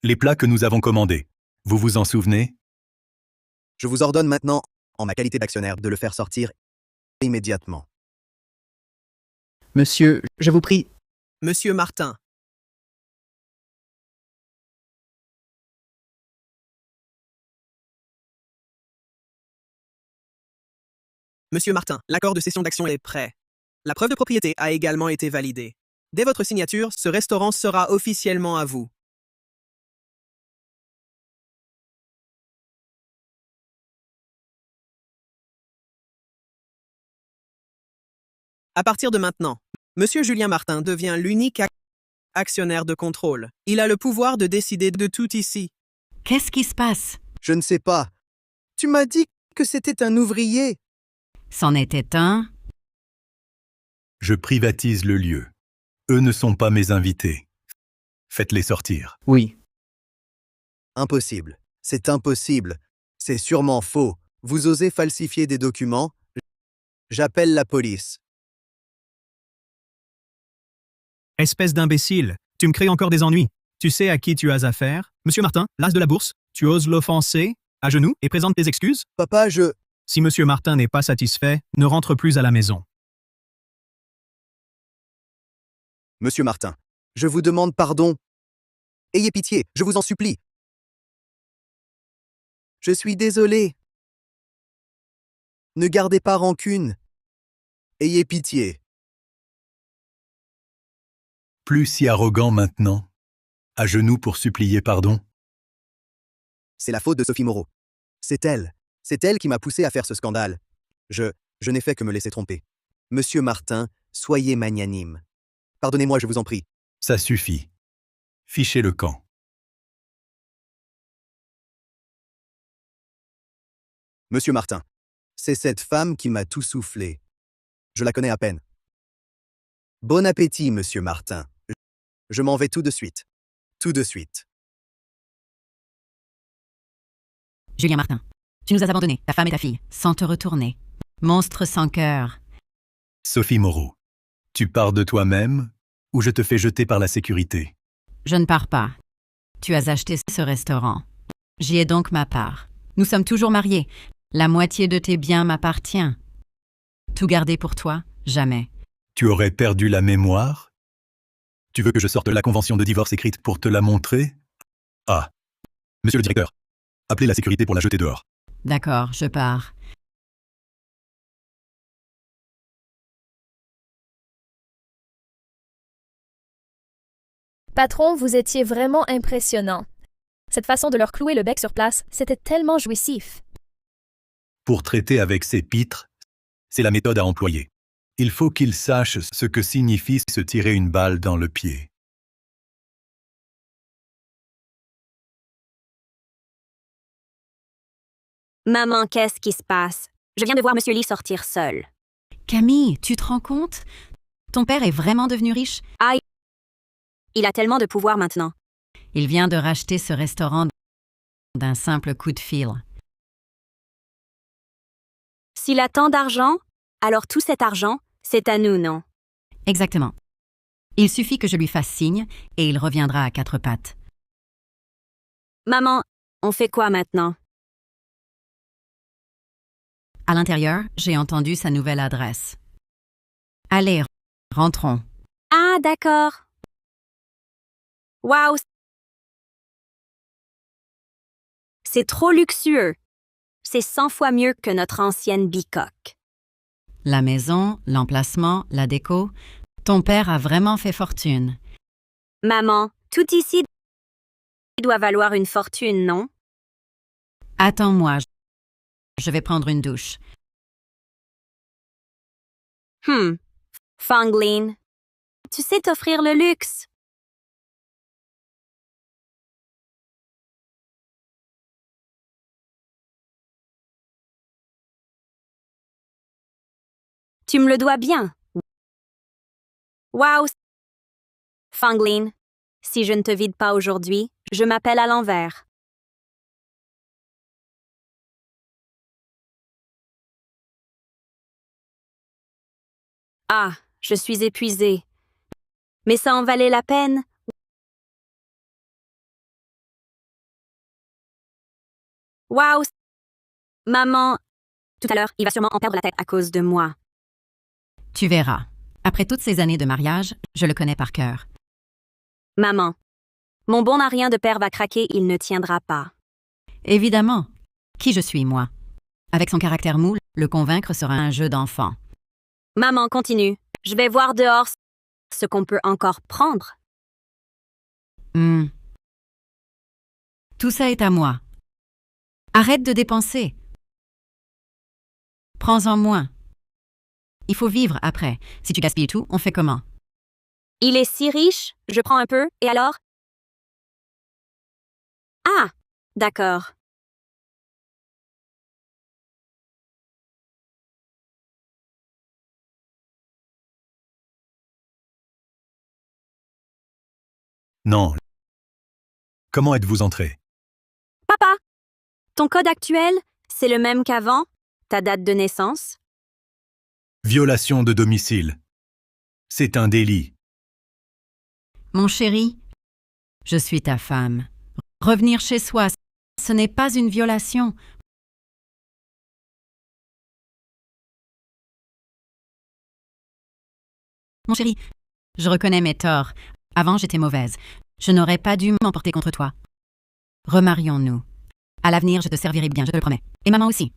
Les plats que nous avons commandés. Vous vous en souvenez?
Je vous ordonne maintenant, en ma qualité d'actionnaire, de le faire sortir immédiatement.
Monsieur, je vous prie.
Monsieur Martin. Monsieur Martin, l'accord de cession d'action est prêt. La preuve de propriété a également été validée. Dès votre signature, ce restaurant sera officiellement à vous. À partir de maintenant, Monsieur Julien Martin devient l'unique actionnaire de contrôle. Il a le pouvoir de décider de tout ici.
Qu'est-ce qui se passe?
Je ne sais pas. Tu m'as dit que c'était un ouvrier.
C'en était un.
Je privatise le lieu. Eux ne sont pas mes invités. Faites-les sortir.
Oui.
Impossible. C'est impossible. C'est sûrement faux. Vous osez falsifier des documents? J'appelle la police.
Espèce d'imbécile, tu me crées encore des ennuis. Tu sais à qui tu as affaire? Monsieur Martin, l'as de la bourse, tu oses l'offenser? À genoux et présente tes excuses?
Papa,
Si Monsieur Martin n'est pas satisfait, ne rentre plus à la maison.
Monsieur Martin, je vous demande pardon. Ayez pitié, je vous en supplie. Je suis désolé. Ne gardez pas rancune. Ayez pitié.
Plus si arrogant maintenant. À genoux pour supplier pardon.
C'est la faute de Sophie Moreau. C'est elle. C'est elle qui m'a poussé à faire ce scandale. Je n'ai fait que me laisser tromper. Monsieur Martin, soyez magnanime. Pardonnez-moi, je vous en prie.
Ça suffit. Fichez le camp.
Monsieur Martin, c'est cette femme qui m'a tout soufflé. Je la connais à peine. Bon appétit, Monsieur Martin. Je m'en vais tout de suite. Tout de suite.
Julien Martin, tu nous as abandonnés, ta femme et ta fille, sans te retourner. Monstre sans cœur.
Sophie Moreau, tu pars de toi-même ou je te fais jeter par la sécurité?
Je ne pars pas. Tu as acheté ce restaurant. J'y ai donc ma part. Nous sommes toujours mariés. La moitié de tes biens m'appartient. Tout garder pour toi, jamais.
Tu aurais perdu la mémoire? Tu veux que je sorte la convention de divorce écrite pour te la montrer? Ah. Monsieur le directeur, appelez la sécurité pour la jeter dehors.
D'accord, je pars.
Patron, vous étiez vraiment impressionnant. Cette façon de leur clouer le bec sur place, c'était tellement jouissif.
Pour traiter avec ces pitres, c'est la méthode à employer. Il faut qu'ils sachent ce que signifie se tirer une balle dans le pied.
Maman, qu'est-ce qui se passe? Je viens de voir Monsieur Lee sortir seul.
Camille, tu te rends compte? Ton père est vraiment devenu riche?
Aïe! Il a tellement de pouvoir maintenant.
Il vient de racheter ce restaurant d'un simple coup de fil.
S'il a tant d'argent, alors tout cet argent, c'est à nous, non?
Exactement. Il suffit que je lui fasse signe et il reviendra à quatre pattes.
Maman, on fait quoi maintenant?
À l'intérieur, j'ai entendu sa nouvelle adresse. Allez, rentrons.
Ah, d'accord. Waouh! C'est trop luxueux. C'est 100 fois mieux que notre ancienne bicoque.
La maison, l'emplacement, la déco, ton père a vraiment fait fortune.
Maman, tout ici doit valoir une fortune, non?
Attends-moi, je vais prendre une douche.
Fanglin, tu sais t'offrir le luxe. Tu me le dois bien. Waouh! Fanglin, si je ne te vide pas aujourd'hui, je m'appelle à l'envers. Ah, je suis épuisée. Mais ça en valait la peine. Waouh! Maman, tout à l'heure, il va sûrement en perdre la tête à cause de moi.
Tu verras. Après toutes ces années de mariage, je le connais par cœur.
Maman, mon bon à rien de père va craquer, il ne tiendra pas.
Évidemment. Qui je suis, moi? Avec son caractère mou, le convaincre sera un jeu d'enfant.
Maman, continue. Je vais voir dehors ce qu'on peut encore prendre.
Tout ça est à moi. Arrête de dépenser. Prends-en moins. Il faut vivre après. Si tu gaspilles tout, on fait comment?
Il est si riche, je prends un peu, et alors? Ah, d'accord.
Non. Comment êtes-vous entré?
Papa, ton code actuel, c'est le même qu'avant? Ta date de naissance?
Violation de domicile. C'est un délit.
Mon chéri, je suis ta femme. Revenir chez soi, ce n'est pas une violation. Mon chéri, je reconnais mes torts. Avant, j'étais mauvaise. Je n'aurais pas dû m'emporter contre toi. Remarions-nous. À l'avenir, je te servirai bien, je te le promets. Et maman aussi.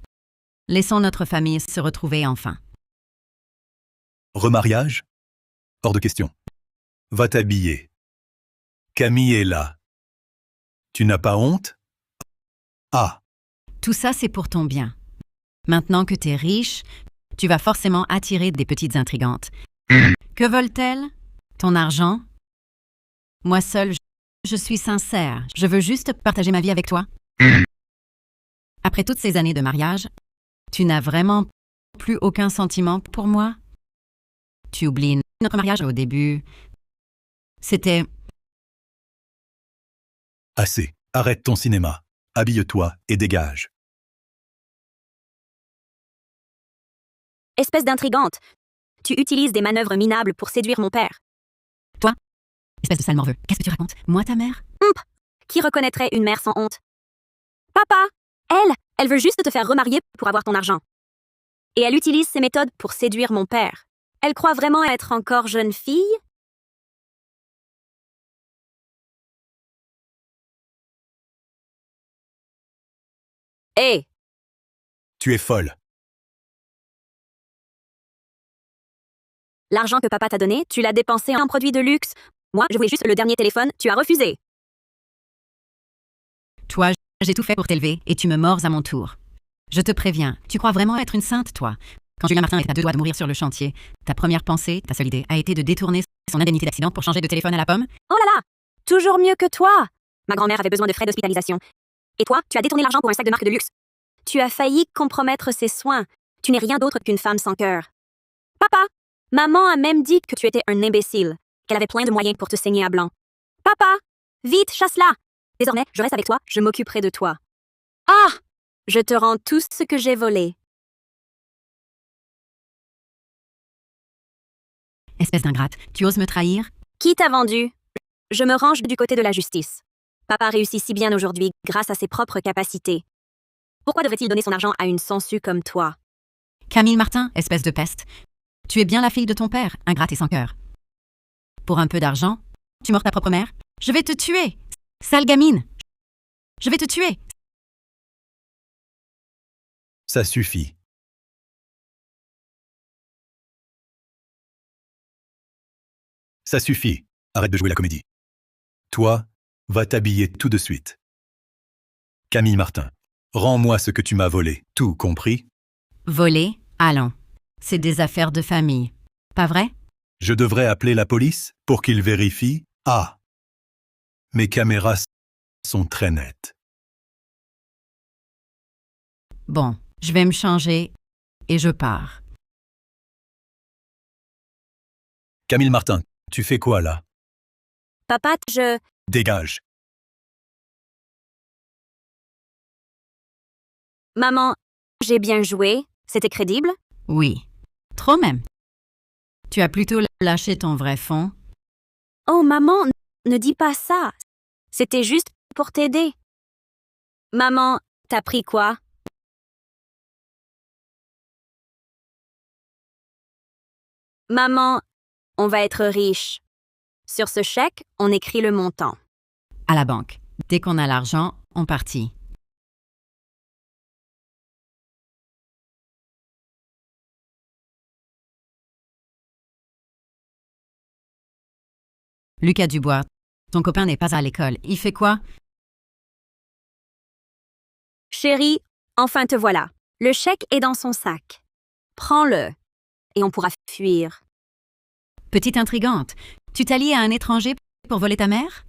Laissons notre famille se retrouver enfin.
Remariage? Hors de question. Va t'habiller. Camille est là. Tu n'as pas honte? Ah.
Tout ça, c'est pour ton bien. Maintenant que t'es riche, tu vas forcément attirer des petites intrigantes. Que veulent-elles? Ton argent? Moi seule, je suis sincère. Je veux juste partager ma vie avec toi. Après toutes ces années de mariage, tu n'as vraiment plus aucun sentiment pour moi? Tu oublies notre mariage au début. C'était...
Assez. Arrête ton cinéma. Habille-toi et dégage.
Espèce d'intrigante. Tu utilises des manœuvres minables pour séduire mon père.
Toi? Espèce de sale morveux. Qu'est-ce que tu racontes? Moi, ta mère?
Qui reconnaîtrait une mère sans honte? Papa, elle veut juste te faire remarier pour avoir ton argent. Et elle utilise ces méthodes pour séduire mon père. Elle croit vraiment être encore jeune fille? Hé!
Tu es folle.
L'argent que papa t'a donné, tu l'as dépensé en produits de luxe. Moi, je voulais juste le dernier téléphone, tu as refusé.
Toi, j'ai tout fait pour t'élever et tu me mords à mon tour. Je te préviens, tu crois vraiment être une sainte, toi? Quand Julien Martin était à 2 doigts de mourir sur le chantier, ta première pensée, ta seule idée, a été de détourner son indemnité d'accident pour changer de téléphone à la pomme?
Oh là là! Toujours mieux que toi! Ma grand-mère avait besoin de frais d'hospitalisation. Et toi, tu as détourné l'argent pour un sac de marque de luxe. Tu as failli compromettre ses soins. Tu n'es rien d'autre qu'une femme sans cœur. Papa, maman a même dit que tu étais un imbécile, qu'elle avait plein de moyens pour te saigner à blanc. Papa, vite, chasse-la! Désormais, je reste avec toi, je m'occuperai de toi. Ah! Je te rends tout ce que j'ai volé.
Espèce d'ingrate, tu oses me trahir?
Qui t'a vendu? Je me range du côté de la justice. Papa réussit si bien aujourd'hui grâce à ses propres capacités. Pourquoi devrait-il donner son argent à une sangsue comme toi?
Camille Martin, espèce de peste. Tu es bien la fille de ton père, ingrate et sans cœur. Pour un peu d'argent, tu mords ta propre mère? Je vais te tuer! Sale gamine! Je vais te tuer!
Ça suffit. Ça suffit. Arrête de jouer la comédie. Toi, va t'habiller tout de suite. Camille Martin, rends-moi ce que tu m'as volé. Tout compris?
Voler? Allons. C'est des affaires de famille. Pas vrai?
Je devrais appeler la police pour qu'ils vérifient. Ah. Mes caméras sont très nettes.
Bon, je vais me changer et je pars.
Camille Martin, tu fais quoi là?
Papa, je...
Dégage.
Maman, j'ai bien joué. C'était crédible?
Oui. Trop même. Tu as plutôt lâché ton vrai fond.
Oh, maman, ne dis pas ça. C'était juste pour t'aider. Maman, t'as pris quoi? Maman, on va être riche. Sur ce chèque, on écrit le montant.
À la banque. Dès qu'on a l'argent, on partit. Lucas Dubois, ton copain n'est pas à l'école. Il fait quoi?
Chérie, enfin te voilà. Le chèque est dans son sac. Prends-le. Et on pourra fuir.
Petite intrigante, tu t'allies à un étranger pour voler ta mère?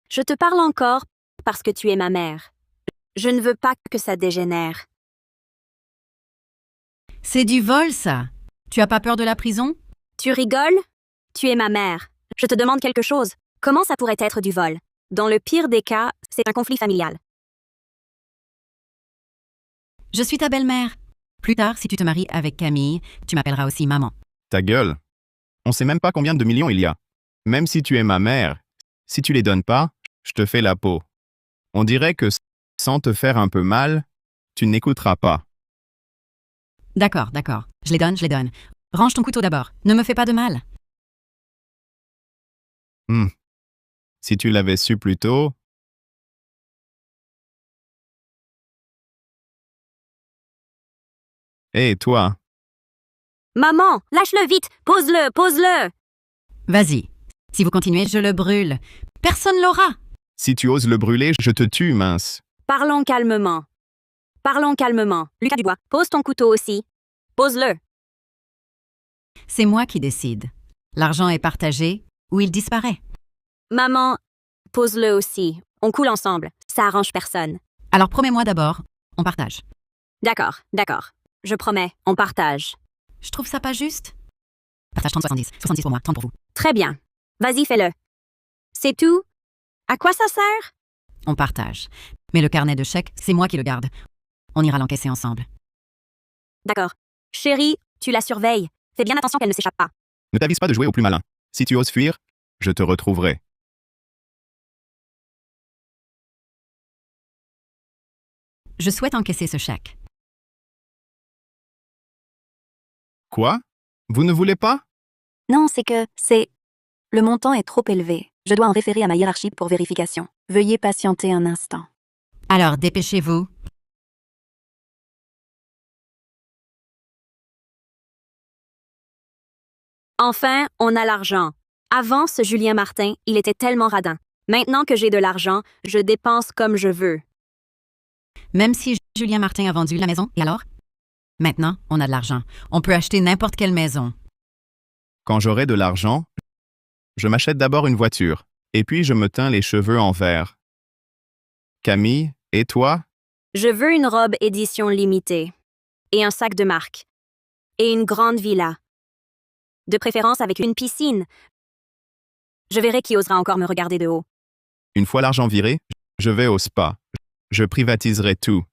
Je te parle encore parce que tu es ma mère. Je ne veux pas que ça dégénère.
C'est du vol, ça. Tu as pas peur de la prison?
Tu rigoles? Tu es ma mère. Je te demande quelque chose. Comment ça pourrait être du vol? Dans le pire des cas, c'est un conflit familial.
Je suis ta belle-mère. Plus tard, si tu te maries avec Camille, tu m'appelleras aussi maman.
Ta gueule. On sait même pas combien de millions il y a. Même si tu es ma mère, si tu les donnes pas, je te fais la peau. On dirait que sans te faire un peu mal, tu n'écouteras pas.
D'accord, d'accord. Je les donne. Range ton couteau d'abord. Ne me fais pas de mal.
Si tu l'avais su plus tôt... Hé, toi,
Maman, lâche-le vite. Pose-le, pose-le.
Vas-y. Si vous continuez, je le brûle. Personne l'aura.
si tu oses le brûler, je te tue, mince.
Parlons calmement. Parlons calmement. Lucas Dubois, pose ton couteau aussi. Pose-le.
C'est moi qui décide. L'argent est partagé ou il disparaît.
Maman, pose-le aussi. On coule ensemble. Ça arrange personne.
Alors promets-moi d'abord, on partage.
D'accord, d'accord. Je promets, on partage.
Je trouve ça pas juste. Partage 30-70. 70 pour moi, 30 pour vous.
Très bien. Vas-y, fais-le. C'est tout? À quoi ça sert?
On partage. Mais le carnet de chèques, c'est moi qui le garde. On ira l'encaisser ensemble.
D'accord. Chérie, tu la surveilles. Fais bien attention qu'elle ne s'échappe pas.
Ne t'avise pas de jouer au plus malin. Si tu oses fuir, je te retrouverai.
Je souhaite encaisser ce chèque.
Quoi? Vous ne voulez pas?
Non, c'est... Le montant est trop élevé. Je dois en référer à ma hiérarchie pour vérification. Veuillez patienter un instant.
Alors, dépêchez-vous.
Enfin, on a l'argent. Avant, ce Julien Martin, il était tellement radin. Maintenant que j'ai de l'argent, je dépense comme je veux.
Même si Julien Martin a vendu la maison, et alors? Maintenant, on a de l'argent. On peut acheter n'importe quelle maison.
Quand j'aurai de l'argent, je m'achète d'abord une voiture, et puis je me teins les cheveux en vert. Camille, et toi?
Je veux une robe édition limitée. Et un sac de marque. Et une grande villa. De préférence avec une piscine. Je verrai qui osera encore me regarder de haut.
Une fois l'argent viré, je vais au spa. Je privatiserai tout.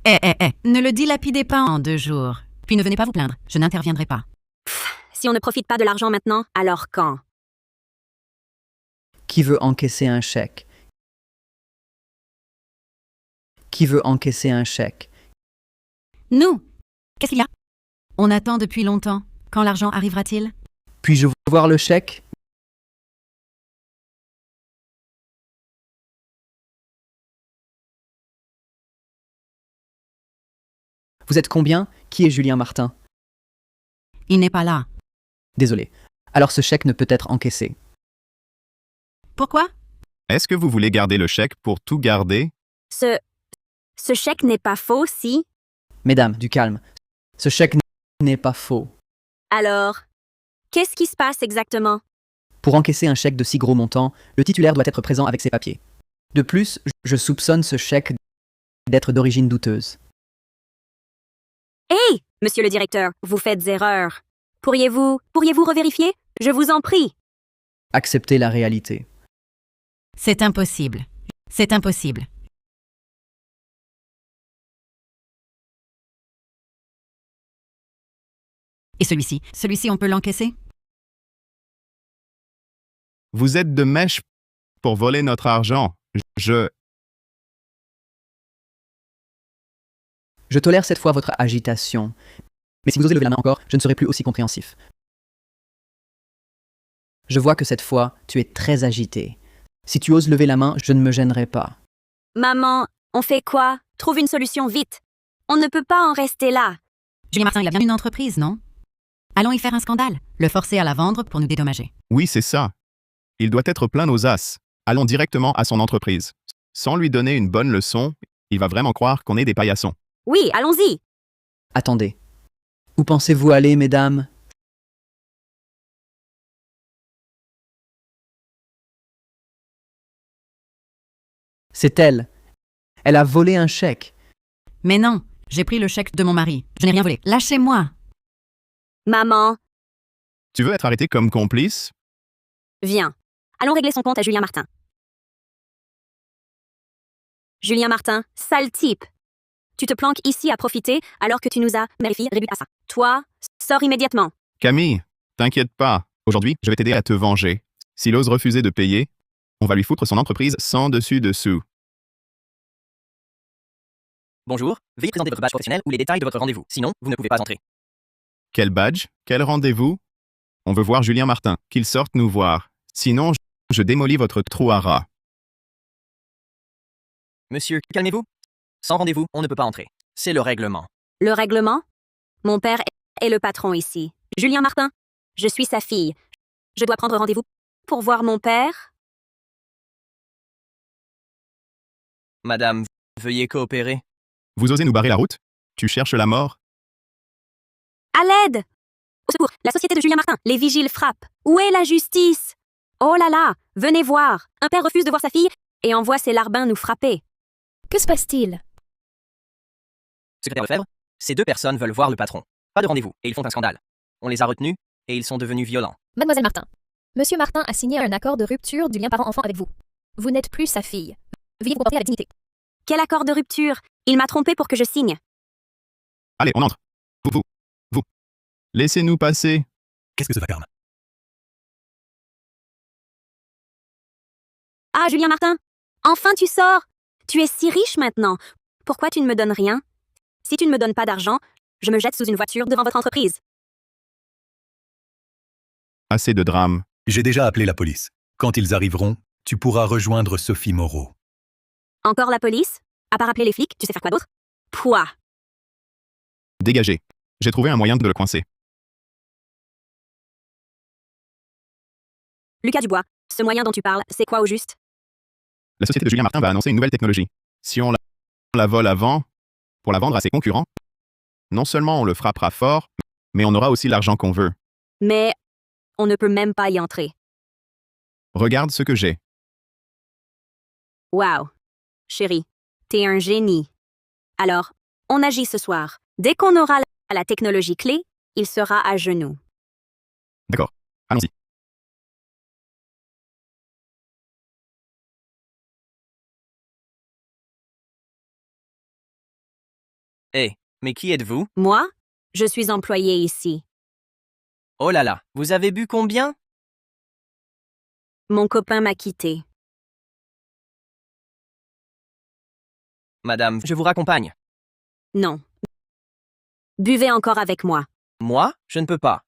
Ne le dilapidez pas en 2 jours. Puis ne venez pas vous plaindre, je n'interviendrai pas.
Si on ne profite pas de l'argent maintenant, alors quand?
Qui veut encaisser un chèque? Qui veut encaisser un chèque?
Nous! Qu'est-ce qu'il y a? On attend depuis longtemps. Quand l'argent arrivera-t-il?
Puis-je voir le chèque? Vous êtes combien? Qui est Julien Martin?
Il n'est pas là.
Désolé. Alors ce chèque ne peut être encaissé.
Pourquoi?
Est-ce que vous voulez garder le chèque pour tout garder?
Ce chèque n'est pas faux, si?
Mesdames, du calme. Ce chèque n'est pas faux.
Alors, Qu'est-ce qui se passe exactement?
Pour encaisser un chèque de si gros montant, le titulaire doit être présent avec ses papiers. De plus, je soupçonne ce chèque d'être d'origine douteuse.
Hey, monsieur le directeur, vous faites erreur. Pourriez-vous revérifier? Je vous en prie.
Acceptez la réalité.
C'est impossible. C'est impossible. Et celui-ci, on peut l'encaisser?
Vous êtes de mèche pour voler notre argent.
Je tolère cette fois votre agitation. Mais si vous osez lever la main encore, je ne serai plus aussi compréhensif. Je vois que cette fois, tu es très agité. Si tu oses lever la main, je ne me gênerai pas.
Maman, on fait quoi? Trouve une solution vite. On ne peut pas en rester là.
Julien Martin, il a bien une entreprise, non? Allons y faire un scandale, le forcer à la vendre pour nous dédommager.
Oui, c'est ça. Il doit être plein aux as. Allons directement à son entreprise. Sans lui donner une bonne leçon, il va vraiment croire qu'on est des paillassons.
Oui, allons-y.
Attendez. Où pensez-vous aller, mesdames? C'est elle. Elle a volé un chèque.
Mais non, j'ai pris le chèque de mon mari. Je n'ai rien volé. Lâchez-moi.
Maman,
Tu veux être arrêté comme complice?
viens. Allons régler son compte à Julien Martin. Julien Martin, sale type. Tu te planques ici à profiter alors que tu nous as réduit à ça. Toi, sors immédiatement.
Camille, t'inquiète pas. Aujourd'hui, je vais t'aider à te venger. S'il ose refuser de payer, on va lui foutre son entreprise sans dessus-dessous.
Bonjour, veuillez présenter votre badge professionnel ou les détails de votre rendez-vous. Sinon, vous ne pouvez pas entrer.
Quel badge? Quel rendez-vous? On veut voir Julien Martin. Qu'il sorte nous voir. Sinon, je démolis votre trou à rats.
Monsieur, calmez-vous. Sans rendez-vous, on ne peut pas entrer. C'est le règlement.
Le règlement? Mon père est le patron ici. Julien Martin, je suis sa fille. Je dois prendre rendez-vous pour voir mon père?
Madame, veuillez coopérer.
Vous osez nous barrer la route? Tu cherches la mort?
À l'aide! Au secours, la société de Julien Martin, les vigiles frappent. Où est la justice? Oh là là, venez voir. Un père refuse de voir sa fille et envoie ses larbins nous frapper.
Que se passe-t-il?
Secrétaire Lefebvre, ces deux personnes veulent voir le patron. Pas de rendez-vous, et ils font un scandale. On les a retenus, et ils sont devenus violents.
Mademoiselle Martin, Monsieur Martin a signé un accord de rupture du lien parent-enfant avec vous. Vous n'êtes plus sa fille. Veuillez vous comporter avec dignité.
Quel accord de rupture? Il m'a trompé pour que je signe.
Allez, on entre. Vous. Laissez-nous passer.
Qu'est-ce que ce vacarme?
Ah, Julien Martin, enfin tu sors. Tu es si riche maintenant. Pourquoi tu ne me donnes rien? Si tu ne me donnes pas d'argent, je me jette sous une voiture devant votre entreprise.
Assez de drame.
J'ai déjà appelé la police. Quand ils arriveront, tu pourras rejoindre Sophie Moreau.
Encore la police? À part appeler les flics, tu sais faire quoi d'autre? Pouah!
Dégagez. J'ai trouvé un moyen de le coincer.
Lucas Dubois, ce moyen dont tu parles, c'est quoi au juste?
La société de Julien Martin va annoncer une nouvelle technologie. Si on la vole avant, pour la vendre à ses concurrents, non seulement on le frappera fort, mais on aura aussi l'argent qu'on veut.
Mais on ne peut même pas y entrer.
Regarde ce que j'ai.
Wow. Chérie, t'es un génie. Alors, on agit ce soir. Dès qu'on aura la technologie clé, il sera à genoux.
D'accord. Allons-y.
Hé, mais qui êtes-vous?
Moi, je suis employée ici.
Oh là là, vous avez bu combien?
Mon copain m'a quitté.
Madame, je vous raccompagne.
Non. Buvez encore avec moi.
Moi, je ne peux pas.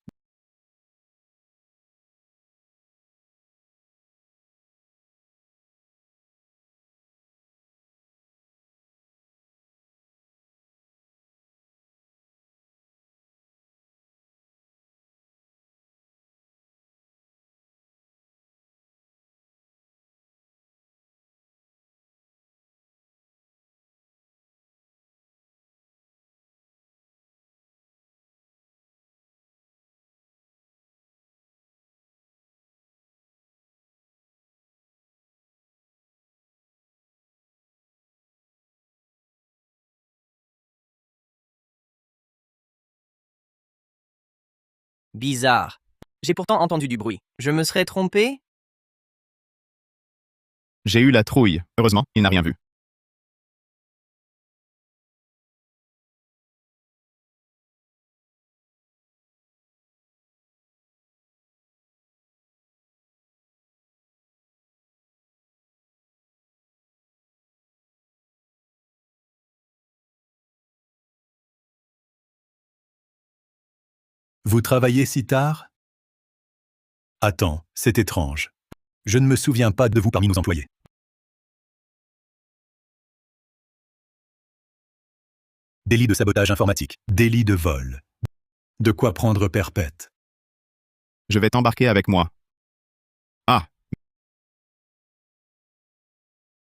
Bizarre. J'ai pourtant entendu du bruit. Je me serais trompé?
J'ai eu la trouille. Heureusement, il n'a rien vu.
Vous travaillez si tard? Attends, c'est étrange. Je ne me souviens pas de vous parmi nos employés. Délit de sabotage informatique. Délit de vol. De quoi prendre perpète.
Je vais t'embarquer avec moi. Ah.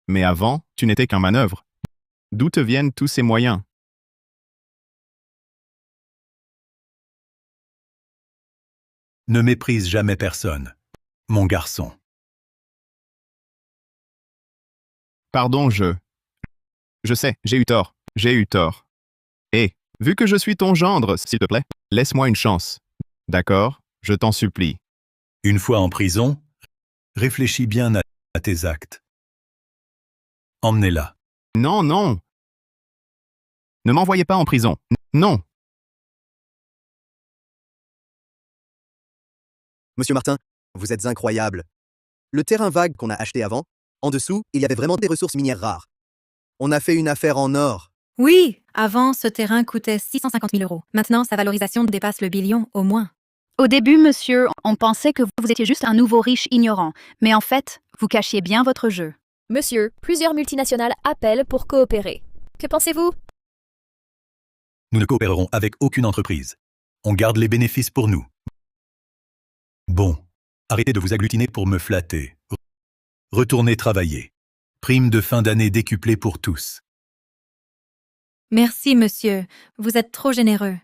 Mais avant, tu n'étais qu'un manœuvre. D'où te viennent tous ces moyens?
Ne méprise jamais personne. Mon garçon.
Pardon, Je sais, j'ai eu tort. J'ai eu tort. Et, vu que je suis ton gendre, s'il te plaît, laisse-moi une chance. D'accord? Je t'en supplie.
Une fois en prison, réfléchis bien à tes actes. Emmenez-la.
Non, non. Ne m'envoyez pas en prison. Non.
Monsieur Martin, vous êtes incroyable. Le terrain vague qu'on a acheté avant, en dessous, il y avait vraiment des ressources minières rares. On a fait une affaire en or.
Oui, avant, ce terrain coûtait 650 000 euros. Maintenant, sa valorisation dépasse le billion, au moins.
Au début, monsieur, on pensait que vous étiez juste un nouveau riche ignorant, mais en fait, vous cachiez bien votre jeu.
Monsieur, plusieurs multinationales appellent pour coopérer. Que pensez-vous?
Nous ne coopérerons avec aucune entreprise. On garde les bénéfices pour nous. Bon, arrêtez de vous agglutiner pour me flatter. Retournez travailler. Prime de fin d'année décuplée pour tous.
Merci, monsieur. Vous êtes trop généreux.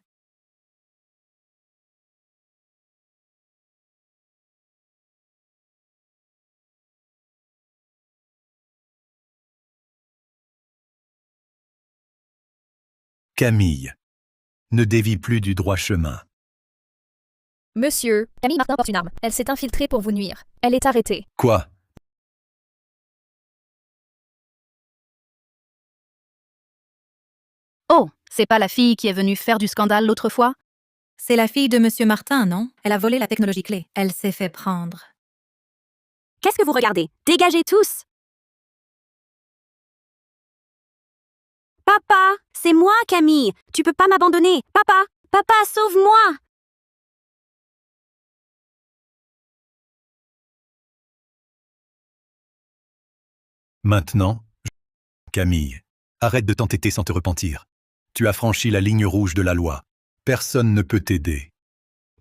Camille. Ne dévie plus du droit chemin.
Monsieur, Camille Martin porte une arme. Elle s'est infiltrée pour vous nuire. Elle est arrêtée.
Quoi?
Oh, c'est pas la fille qui est venue faire du scandale l'autre fois?
C'est la fille de monsieur Martin, non? Elle a volé la technologie clé. Elle s'est fait prendre.
Qu'est-ce que vous regardez? Dégagez tous! Papa, c'est moi, Camille. Tu peux pas m'abandonner. Papa, papa, sauve-moi!
Maintenant, Camille, arrête de t'entêter sans te repentir. Tu as franchi la ligne rouge de la loi. Personne ne peut t'aider.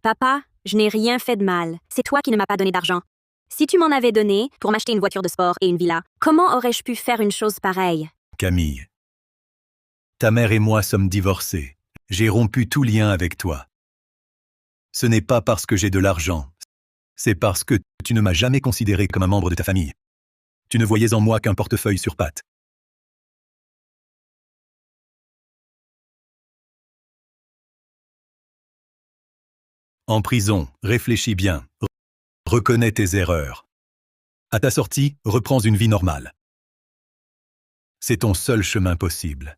Papa, je n'ai rien fait de mal. C'est toi qui ne m'as pas donné d'argent. Si tu m'en avais donné pour m'acheter une voiture de sport et une villa, comment aurais-je pu faire une chose pareille?
Camille, ta mère et moi sommes divorcés. J'ai rompu tout lien avec toi. Ce n'est pas parce que j'ai de l'argent. C'est parce que tu ne m'as jamais considéré comme un membre de ta famille. Tu ne voyais en moi qu'un portefeuille sur pattes. En prison, réfléchis bien. Reconnais tes erreurs. À ta sortie, reprends une vie normale. C'est ton seul chemin possible.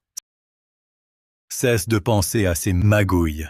Cesse de penser à ces magouilles.